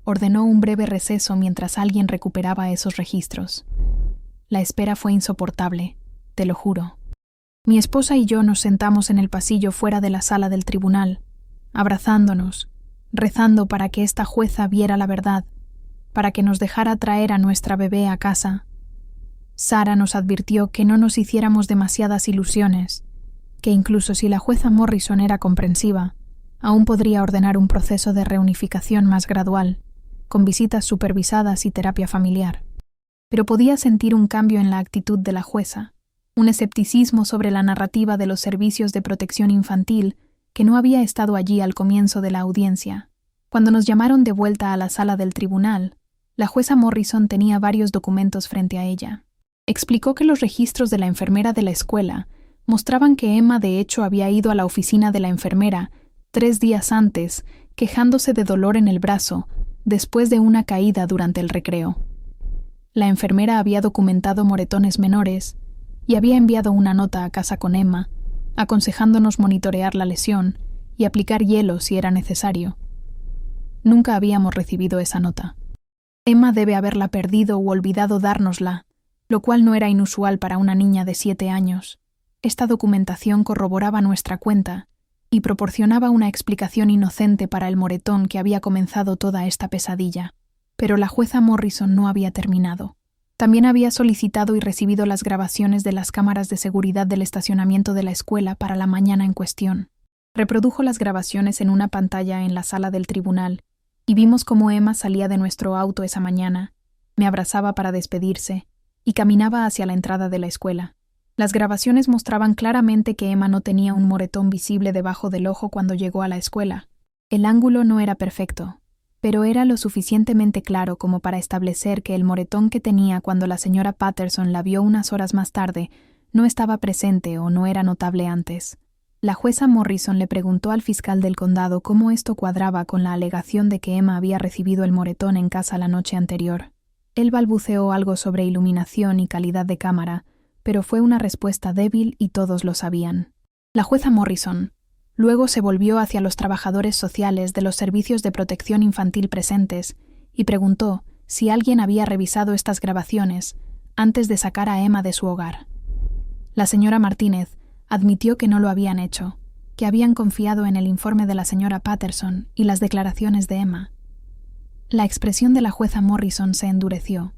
Ordenó un breve receso mientras alguien recuperaba esos registros. La espera fue insoportable, te lo juro. Mi esposa y yo nos sentamos en el pasillo fuera de la sala del tribunal, abrazándonos, rezando para que esta jueza viera la verdad, para que nos dejara traer a nuestra bebé a casa. Sara nos advirtió que no nos hiciéramos demasiadas ilusiones, que incluso si la jueza Morrison era comprensiva, aún podría ordenar un proceso de reunificación más gradual, con visitas supervisadas y terapia familiar. Pero podía sentir un cambio en la actitud de la jueza, un escepticismo sobre la narrativa de los servicios de protección infantil que no había estado allí al comienzo de la audiencia. Cuando nos llamaron de vuelta a la sala del tribunal, la jueza Morrison tenía varios documentos frente a ella. Explicó que los registros de la enfermera de la escuela mostraban que Emma de hecho había ido a la oficina de la enfermera 3 días antes, quejándose de dolor en el brazo, después de una caída durante el recreo. La enfermera había documentado moretones menores y había enviado una nota a casa con Emma, aconsejándonos monitorear la lesión y aplicar hielo si era necesario. Nunca habíamos recibido esa nota. Emma debe haberla perdido u olvidado dárnosla, lo cual no era inusual para una niña de 7 años. Esta documentación corroboraba nuestra cuenta y proporcionaba una explicación inocente para el moretón que había comenzado toda esta pesadilla. Pero la jueza Morrison no había terminado. También había solicitado y recibido las grabaciones de las cámaras de seguridad del estacionamiento de la escuela para la mañana en cuestión. Reprodujo las grabaciones en una pantalla en la sala del tribunal y vimos cómo Emma salía de nuestro auto esa mañana, me abrazaba para despedirse y caminaba hacia la entrada de la escuela. Las grabaciones mostraban claramente que Emma no tenía un moretón visible debajo del ojo cuando llegó a la escuela. El ángulo no era perfecto, pero era lo suficientemente claro como para establecer que el moretón que tenía cuando la señora Patterson la vio unas horas más tarde no estaba presente o no era notable antes. La jueza Morrison le preguntó al fiscal del condado cómo esto cuadraba con la alegación de que Emma había recibido el moretón en casa la noche anterior. Él balbuceó algo sobre iluminación y calidad de cámara, pero fue una respuesta débil y todos lo sabían. La jueza Morrison luego se volvió hacia los trabajadores sociales de los servicios de protección infantil presentes y preguntó si alguien había revisado estas grabaciones antes de sacar a Emma de su hogar. La señora Martínez admitió que no lo habían hecho, que habían confiado en el informe de la señora Patterson y las declaraciones de Emma. La expresión de la jueza Morrison se endureció.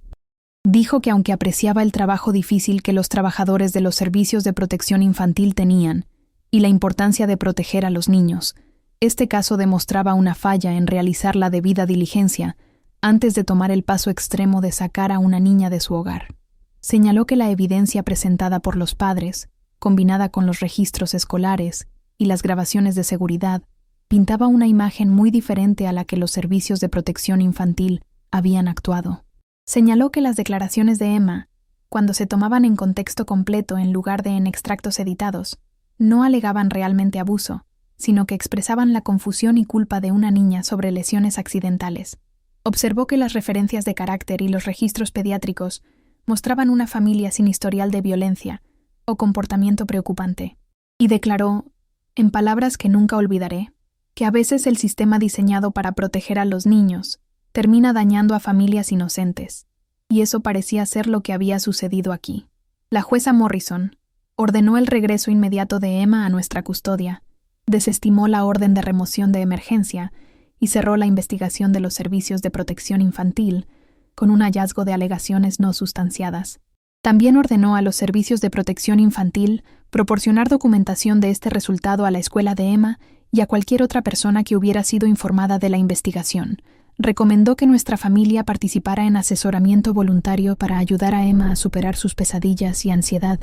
Dijo que aunque apreciaba el trabajo difícil que los trabajadores de los servicios de protección infantil tenían y la importancia de proteger a los niños, este caso demostraba una falla en realizar la debida diligencia antes de tomar el paso extremo de sacar a una niña de su hogar. Señaló que la evidencia presentada por los padres, combinada con los registros escolares y las grabaciones de seguridad, pintaba una imagen muy diferente a la que los servicios de protección infantil habían actuado. Señaló que las declaraciones de Emma cuando se tomaban en contexto completo en lugar de en extractos editados, no alegaban realmente abuso, sino que expresaban la confusión y culpa de una niña sobre lesiones accidentales. Observó que las referencias de carácter y los registros pediátricos mostraban una familia sin historial de violencia o comportamiento preocupante, y declaró, en palabras que nunca olvidaré, que a veces el sistema diseñado para proteger a los niños termina dañando a familias inocentes, y eso parecía ser lo que había sucedido aquí. La jueza Morrison ordenó el regreso inmediato de Emma a nuestra custodia, desestimó la orden de remoción de emergencia y cerró la investigación de los servicios de protección infantil con un hallazgo de alegaciones no sustanciadas. También ordenó a los servicios de protección infantil proporcionar documentación de este resultado a la escuela de Emma y a cualquier otra persona que hubiera sido informada de la investigación. Recomendó que nuestra familia participara en asesoramiento voluntario para ayudar a Emma a superar sus pesadillas y ansiedad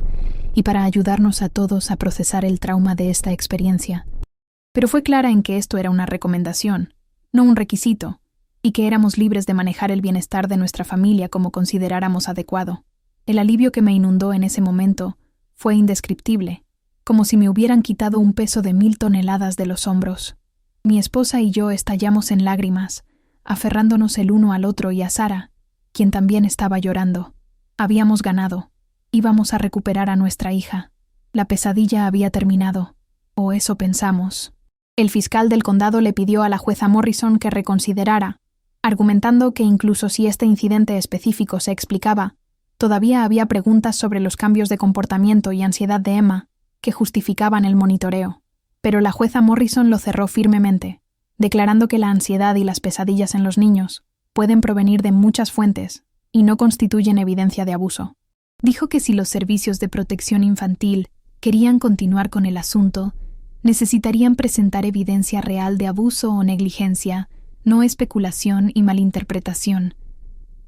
y para ayudarnos a todos a procesar el trauma de esta experiencia. Pero fue clara en que esto era una recomendación, no un requisito, y que éramos libres de manejar el bienestar de nuestra familia como consideráramos adecuado. El alivio que me inundó en ese momento fue indescriptible, como si me hubieran quitado un peso de 1000 toneladas de los hombros. Mi esposa y yo estallamos en lágrimas, aferrándonos el uno al otro y a Sara, quien también estaba llorando. Habíamos ganado. Íbamos a recuperar a nuestra hija. La pesadilla había terminado, o eso pensamos. El fiscal del condado le pidió a la jueza Morrison que reconsiderara, argumentando que incluso si este incidente específico se explicaba, todavía había preguntas sobre los cambios de comportamiento y ansiedad de Emma que justificaban el monitoreo. Pero la jueza Morrison lo cerró firmemente, declarando que la ansiedad y las pesadillas en los niños pueden provenir de muchas fuentes y no constituyen evidencia de abuso. Dijo que si los servicios de protección infantil querían continuar con el asunto, necesitarían presentar evidencia real de abuso o negligencia, no especulación y malinterpretación.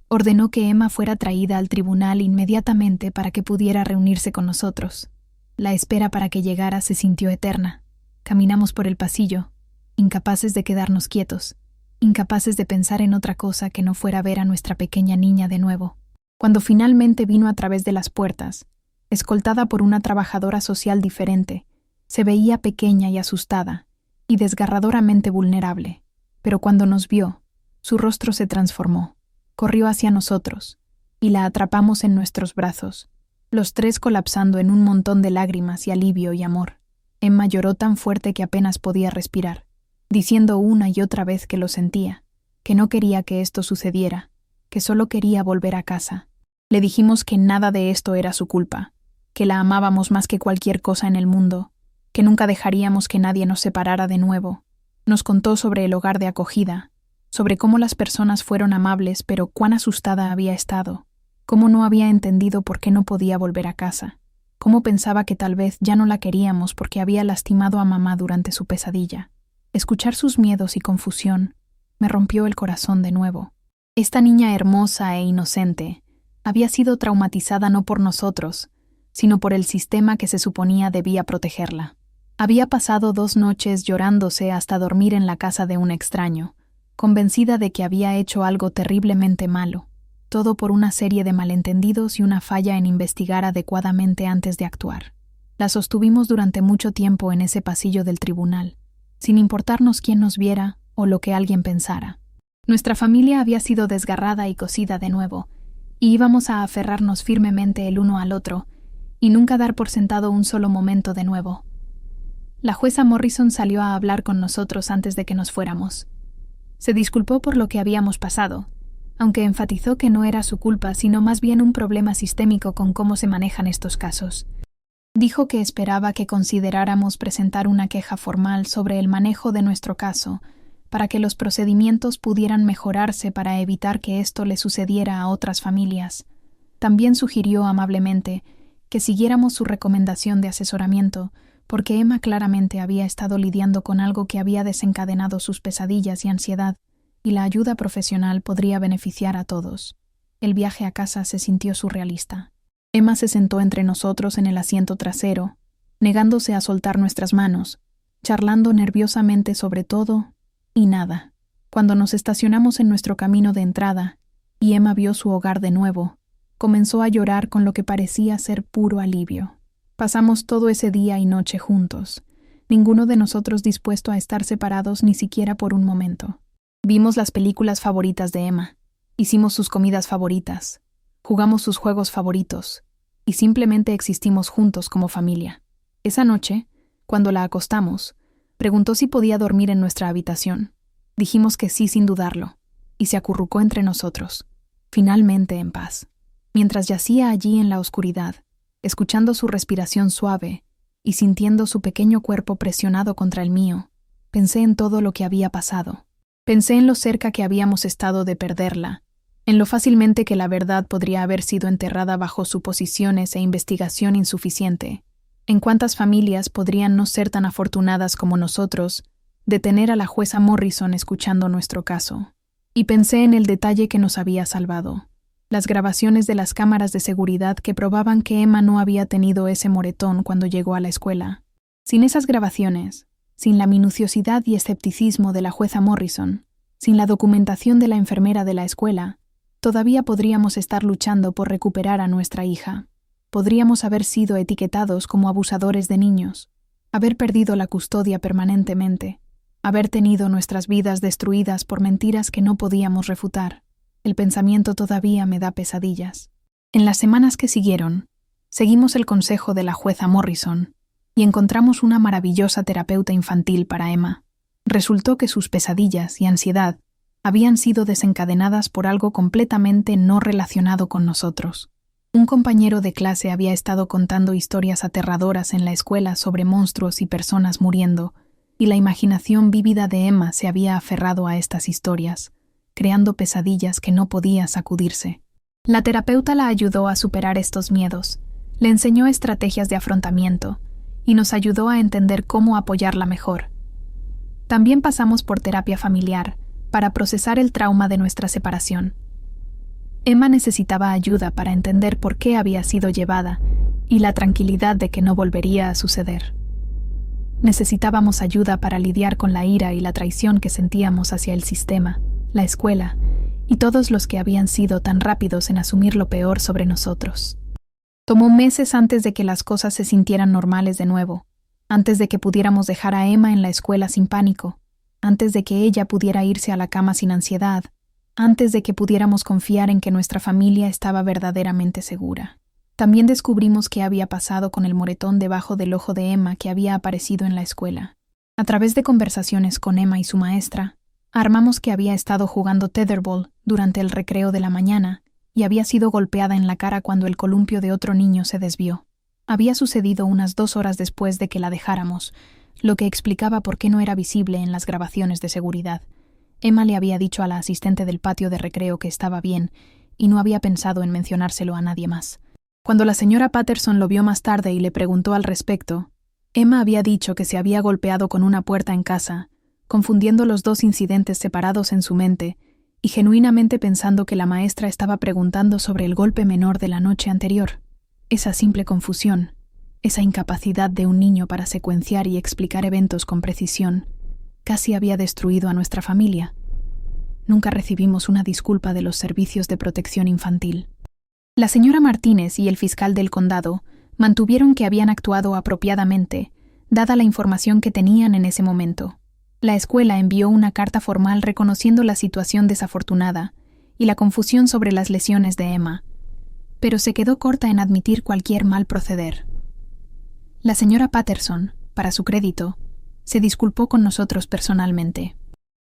Ordenó que Emma fuera traída al tribunal inmediatamente para que pudiera reunirse con nosotros. La espera para que llegara se sintió eterna. Caminamos por el pasillo, incapaces de quedarnos quietos, incapaces de pensar en otra cosa que no fuera ver a nuestra pequeña niña de nuevo. Cuando finalmente vino a través de las puertas, escoltada por una trabajadora social diferente, se veía pequeña y asustada, y desgarradoramente vulnerable. Pero cuando nos vio, su rostro se transformó, corrió hacia nosotros, y la atrapamos en nuestros brazos, los tres colapsando en un montón de lágrimas y alivio y amor. Emma lloró tan fuerte que apenas podía respirar, diciendo una y otra vez que lo sentía, que no quería que esto sucediera, que solo quería volver a casa. Le dijimos que nada de esto era su culpa, que la amábamos más que cualquier cosa en el mundo, que nunca dejaríamos que nadie nos separara de nuevo. Nos contó sobre el hogar de acogida, sobre cómo las personas fueron amables pero cuán asustada había estado, cómo no había entendido por qué no podía volver a casa, cómo pensaba que tal vez ya no la queríamos porque había lastimado a mamá durante su pesadilla. Escuchar sus miedos y confusión me rompió el corazón de nuevo. Esta niña hermosa e inocente había sido traumatizada no por nosotros, sino por el sistema que se suponía debía protegerla. Había pasado 2 noches llorándose hasta dormir en la casa de un extraño, convencida de que había hecho algo terriblemente malo, todo por una serie de malentendidos y una falla en investigar adecuadamente antes de actuar. La sostuvimos durante mucho tiempo en ese pasillo del tribunal, sin importarnos quién nos viera o lo que alguien pensara. Nuestra familia había sido desgarrada y cosida de nuevo, y íbamos a aferrarnos firmemente el uno al otro, y nunca dar por sentado un solo momento de nuevo. La jueza Morrison salió a hablar con nosotros antes de que nos fuéramos. Se disculpó por lo que habíamos pasado, aunque enfatizó que no era su culpa, sino más bien un problema sistémico con cómo se manejan estos casos. Dijo que esperaba que consideráramos presentar una queja formal sobre el manejo de nuestro caso, para que los procedimientos pudieran mejorarse para evitar que esto le sucediera a otras familias. También sugirió amablemente que siguiéramos su recomendación de asesoramiento, porque Emma claramente había estado lidiando con algo que había desencadenado sus pesadillas y ansiedad, y la ayuda profesional podría beneficiar a todos. El viaje a casa se sintió surrealista. Emma se sentó entre nosotros en el asiento trasero, negándose a soltar nuestras manos, charlando nerviosamente sobre todo y nada. Cuando nos estacionamos en nuestro camino de entrada, y Emma vio su hogar de nuevo, comenzó a llorar con lo que parecía ser puro alivio. Pasamos todo ese día y noche juntos, ninguno de nosotros dispuesto a estar separados ni siquiera por un momento. Vimos las películas favoritas de Emma, hicimos sus comidas favoritas, jugamos sus juegos favoritos, y simplemente existimos juntos como familia. Esa noche, cuando la acostamos, preguntó si podía dormir en nuestra habitación. Dijimos que sí sin dudarlo, y se acurrucó entre nosotros, finalmente en paz. Mientras yacía allí en la oscuridad, escuchando su respiración suave y sintiendo su pequeño cuerpo presionado contra el mío, pensé en todo lo que había pasado. Pensé en lo cerca que habíamos estado de perderla, en lo fácilmente que la verdad podría haber sido enterrada bajo suposiciones e investigación insuficiente, en cuántas familias podrían no ser tan afortunadas como nosotros de tener a la jueza Morrison escuchando nuestro caso. Y pensé en el detalle que nos había salvado, las grabaciones de las cámaras de seguridad que probaban que Emma no había tenido ese moretón cuando llegó a la escuela. Sin esas grabaciones, sin la minuciosidad y escepticismo de la jueza Morrison, sin la documentación de la enfermera de la escuela, todavía podríamos estar luchando por recuperar a nuestra hija. Podríamos haber sido etiquetados como abusadores de niños, haber perdido la custodia permanentemente, haber tenido nuestras vidas destruidas por mentiras que no podíamos refutar. El pensamiento todavía me da pesadillas. En las semanas que siguieron, seguimos el consejo de la jueza Morrison y encontramos una maravillosa terapeuta infantil para Emma. Resultó que sus pesadillas y ansiedad habían sido desencadenadas por algo completamente no relacionado con nosotros. Un compañero de clase había estado contando historias aterradoras en la escuela sobre monstruos y personas muriendo, y la imaginación vívida de Emma se había aferrado a estas historias, creando pesadillas que no podía sacudirse. La terapeuta la ayudó a superar estos miedos, le enseñó estrategias de afrontamiento y nos ayudó a entender cómo apoyarla mejor. También pasamos por terapia familiar para procesar el trauma de nuestra separación. Emma necesitaba ayuda para entender por qué había sido llevada y la tranquilidad de que no volvería a suceder. Necesitábamos ayuda para lidiar con la ira y la traición que sentíamos hacia el sistema, la escuela y todos los que habían sido tan rápidos en asumir lo peor sobre nosotros. Tomó meses antes de que las cosas se sintieran normales de nuevo, antes de que pudiéramos dejar a Emma en la escuela sin pánico, antes de que ella pudiera irse a la cama sin ansiedad, antes de que pudiéramos confiar en que nuestra familia estaba verdaderamente segura. También descubrimos qué había pasado con el moretón debajo del ojo de Emma que había aparecido en la escuela. A través de conversaciones con Emma y su maestra, armamos que había estado jugando tetherball durante el recreo de la mañana y había sido golpeada en la cara cuando el columpio de otro niño se desvió. Había sucedido unas 2 horas después de que la dejáramos, lo que explicaba por qué no era visible en las grabaciones de seguridad. Emma le había dicho a la asistente del patio de recreo que estaba bien y no había pensado en mencionárselo a nadie más. Cuando la señora Patterson lo vio más tarde y le preguntó al respecto, Emma había dicho que se había golpeado con una puerta en casa, confundiendo los 2 incidentes separados en su mente y genuinamente pensando que la maestra estaba preguntando sobre el golpe menor de la noche anterior. Esa simple confusión, esa incapacidad de un niño para secuenciar y explicar eventos con precisión, casi había destruido a nuestra familia. Nunca recibimos una disculpa de los servicios de protección infantil. La señora Martínez y el fiscal del condado mantuvieron que habían actuado apropiadamente, dada la información que tenían en ese momento. La escuela envió una carta formal reconociendo la situación desafortunada y la confusión sobre las lesiones de Emma, pero se quedó corta en admitir cualquier mal proceder. La señora Patterson, para su crédito, se disculpó con nosotros personalmente.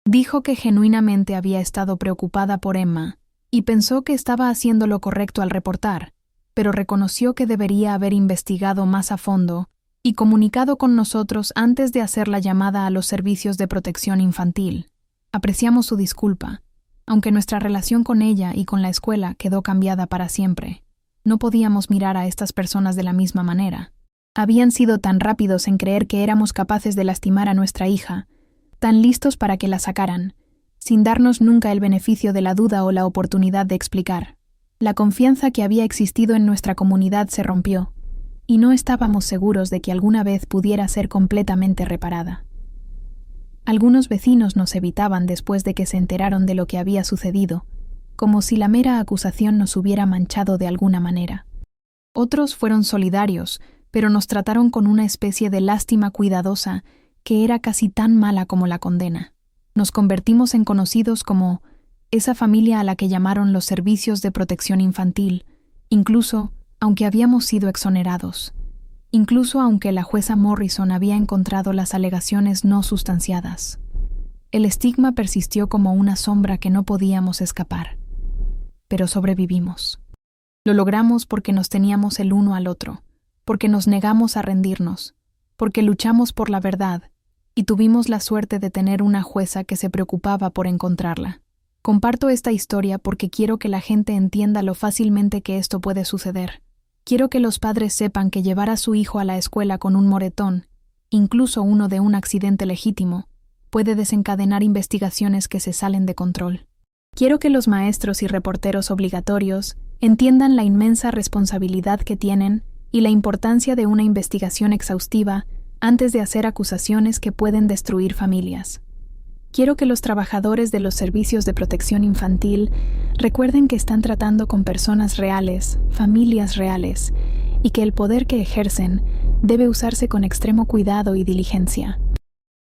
Dijo que genuinamente había estado preocupada por Emma y pensó que estaba haciendo lo correcto al reportar, pero reconoció que debería haber investigado más a fondo y comunicado con nosotros antes de hacer la llamada a los servicios de protección infantil. Apreciamos su disculpa, aunque nuestra relación con ella y con la escuela quedó cambiada para siempre. No podíamos mirar a estas personas de la misma manera. Habían sido tan rápidos en creer que éramos capaces de lastimar a nuestra hija, tan listos para que la sacaran, sin darnos nunca el beneficio de la duda o la oportunidad de explicar. La confianza que había existido en nuestra comunidad se rompió, y no estábamos seguros de que alguna vez pudiera ser completamente reparada. Algunos vecinos nos evitaban después de que se enteraron de lo que había sucedido, como si la mera acusación nos hubiera manchado de alguna manera. Otros fueron solidarios, pero nos trataron con una especie de lástima cuidadosa que era casi tan mala como la condena. Nos convertimos en conocidos como esa familia a la que llamaron los servicios de protección infantil, incluso aunque habíamos sido exonerados, incluso aunque la jueza Morrison había encontrado las alegaciones no sustanciadas. El estigma persistió como una sombra que no podíamos escapar. Pero sobrevivimos. Lo logramos porque nos teníamos el uno al otro, porque nos negamos a rendirnos, porque luchamos por la verdad y tuvimos la suerte de tener una jueza que se preocupaba por encontrarla. Comparto esta historia porque quiero que la gente entienda lo fácilmente que esto puede suceder. Quiero que los padres sepan que llevar a su hijo a la escuela con un moretón, incluso uno de un accidente legítimo, puede desencadenar investigaciones que se salen de control. Quiero que los maestros y reporteros obligatorios entiendan la inmensa responsabilidad que tienen y la importancia de una investigación exhaustiva antes de hacer acusaciones que pueden destruir familias. Quiero que los trabajadores de los servicios de protección infantil recuerden que están tratando con personas reales, familias reales, y que el poder que ejercen debe usarse con extremo cuidado y diligencia.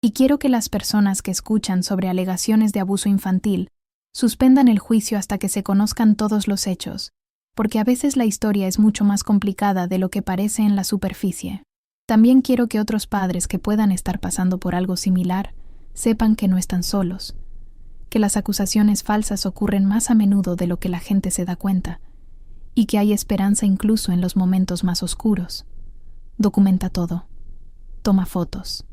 Y quiero que las personas que escuchan sobre alegaciones de abuso infantil suspendan el juicio hasta que se conozcan todos los hechos, porque a veces la historia es mucho más complicada de lo que parece en la superficie. También quiero que otros padres que puedan estar pasando por algo similar sepan que no están solos, que las acusaciones falsas ocurren más a menudo de lo que la gente se da cuenta, y que hay esperanza incluso en los momentos más oscuros. Documenta todo. Toma fotos.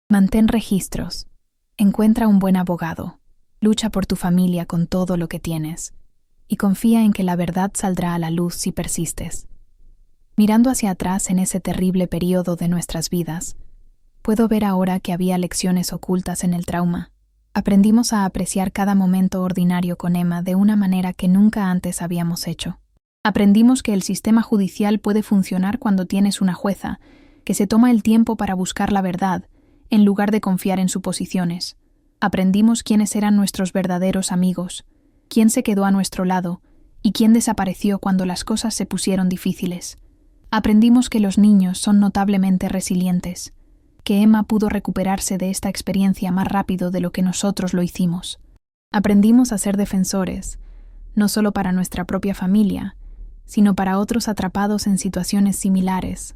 Mantén registros. Encuentra un buen abogado. Lucha por tu familia con todo lo que tienes. Y confía en que la verdad saldrá a la luz si persistes. Mirando hacia atrás en ese terrible periodo de nuestras vidas, puedo ver ahora que había lecciones ocultas en el trauma. Aprendimos a apreciar cada momento ordinario con Emma de una manera que nunca antes habíamos hecho. Aprendimos que el sistema judicial puede funcionar cuando tienes una jueza que se toma el tiempo para buscar la verdad, en lugar de confiar en suposiciones. Aprendimos quiénes eran nuestros verdaderos amigos, quién se quedó a nuestro lado y quién desapareció cuando las cosas se pusieron difíciles. Aprendimos que los niños son notablemente resilientes, que Emma pudo recuperarse de esta experiencia más rápido de lo que nosotros lo hicimos. Aprendimos a ser defensores, no solo para nuestra propia familia, sino para otros atrapados en situaciones similares.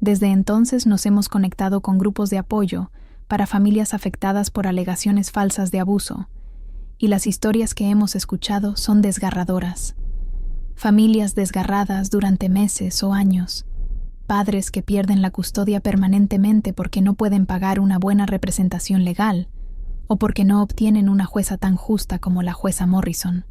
Desde entonces nos hemos conectado con grupos de apoyo para familias afectadas por alegaciones falsas de abuso, y las historias que hemos escuchado son desgarradoras. Familias desgarradas durante meses o años, padres que pierden la custodia permanentemente porque no pueden pagar una buena representación legal o porque no obtienen una jueza tan justa como la jueza Morrison.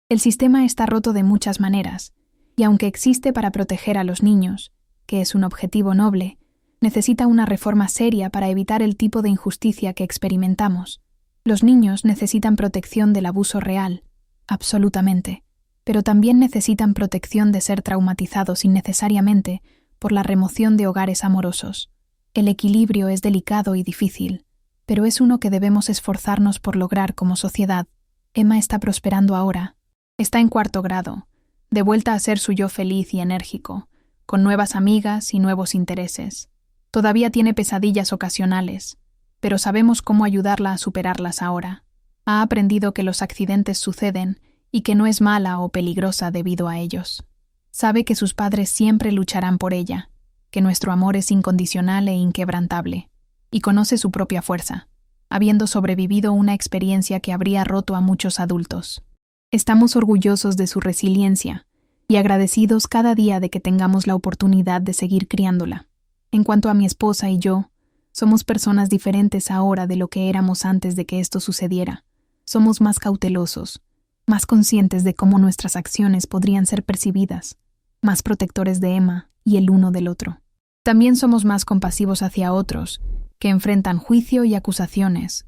El sistema está roto de muchas maneras, y aunque existe para proteger a los niños, que es un objetivo noble, necesita una reforma seria para evitar el tipo de injusticia que experimentamos. Los niños necesitan protección del abuso real, absolutamente, pero también necesitan protección de ser traumatizados innecesariamente por la remoción de hogares amorosos. El equilibrio es delicado y difícil, pero es uno que debemos esforzarnos por lograr como sociedad. Emma está prosperando ahora. Está en 4º grado, de vuelta a ser su yo feliz y enérgico, con nuevas amigas y nuevos intereses. Todavía tiene pesadillas ocasionales, pero sabemos cómo ayudarla a superarlas ahora. Ha aprendido que los accidentes suceden y que no es mala o peligrosa debido a ellos. Sabe que sus padres siempre lucharán por ella, que nuestro amor es incondicional e inquebrantable, y conoce su propia fuerza, habiendo sobrevivido una experiencia que habría roto a muchos adultos. Estamos orgullosos de su resiliencia y agradecidos cada día de que tengamos la oportunidad de seguir criándola. En cuanto a mi esposa y yo, somos personas diferentes ahora de lo que éramos antes de que esto sucediera. Somos más cautelosos, más conscientes de cómo nuestras acciones podrían ser percibidas, más protectores de Emma y el uno del otro. También somos más compasivos hacia otros, que enfrentan juicio y acusaciones,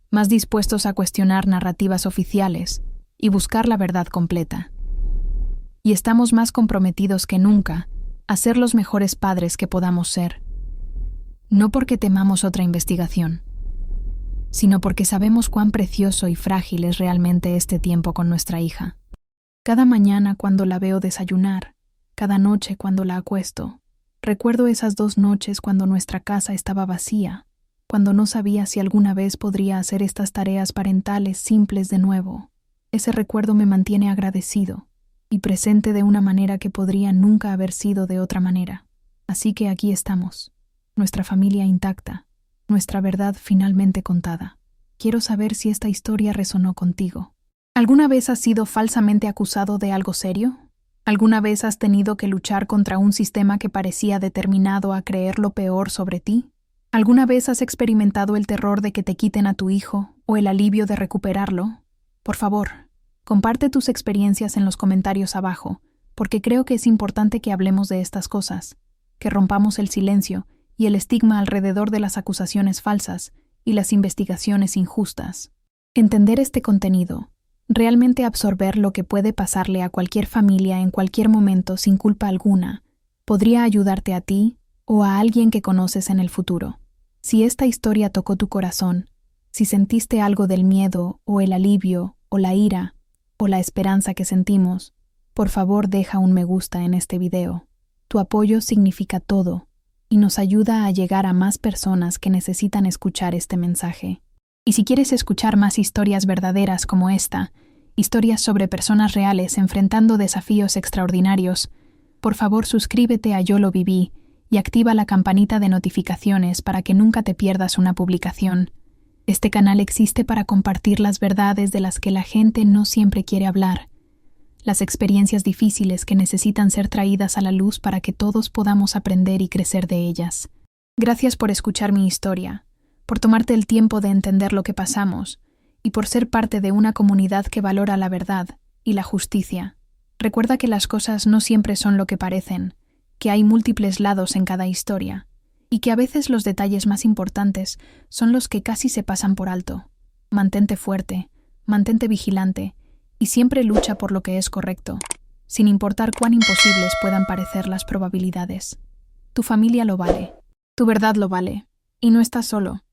más dispuestos a cuestionar narrativas oficiales y buscar la verdad completa. Y estamos más comprometidos que nunca a ser los mejores padres que podamos ser. No porque temamos otra investigación, sino porque sabemos cuán precioso y frágil es realmente este tiempo con nuestra hija. Cada mañana cuando la veo desayunar, cada noche cuando la acuesto, recuerdo esas 2 noches cuando nuestra casa estaba vacía, cuando no sabía si alguna vez podría hacer estas tareas parentales simples de nuevo. Ese recuerdo me mantiene agradecido y presente de una manera que podría nunca haber sido de otra manera. Así que aquí estamos, nuestra familia intacta, nuestra verdad finalmente contada. Quiero saber si esta historia resonó contigo. ¿Alguna vez has sido falsamente acusado de algo serio? ¿Alguna vez has tenido que luchar contra un sistema que parecía determinado a creer lo peor sobre ti? ¿Alguna vez has experimentado el terror de que te quiten a tu hijo o el alivio de recuperarlo? Por favor, comparte tus experiencias en los comentarios abajo, porque creo que es importante que hablemos de estas cosas, que rompamos el silencio y el estigma alrededor de las acusaciones falsas y las investigaciones injustas. Entender este contenido, realmente absorber lo que puede pasarle a cualquier familia en cualquier momento sin culpa alguna, podría ayudarte a ti o a alguien que conoces en el futuro. Si esta historia tocó tu corazón, si sentiste algo del miedo o el alivio o la ira o la esperanza que sentimos, por favor deja un me gusta en este video. Tu apoyo significa todo y nos ayuda a llegar a más personas que necesitan escuchar este mensaje. Y si quieres escuchar más historias verdaderas como esta, historias sobre personas reales enfrentando desafíos extraordinarios, por favor suscríbete a Yo Lo Viví y activa la campanita de notificaciones para que nunca te pierdas una publicación. Este canal existe para compartir las verdades de las que la gente no siempre quiere hablar, las experiencias difíciles que necesitan ser traídas a la luz para que todos podamos aprender y crecer de ellas. Gracias por escuchar mi historia, por tomarte el tiempo de entender lo que pasamos y por ser parte de una comunidad que valora la verdad y la justicia. Recuerda que las cosas no siempre son lo que parecen, que hay múltiples lados en cada historia y que a veces los detalles más importantes son los que casi se pasan por alto. Mantente fuerte, mantente vigilante y siempre lucha por lo que es correcto, sin importar cuán imposibles puedan parecer las probabilidades. Tu familia lo vale, tu verdad lo vale, y no estás solo.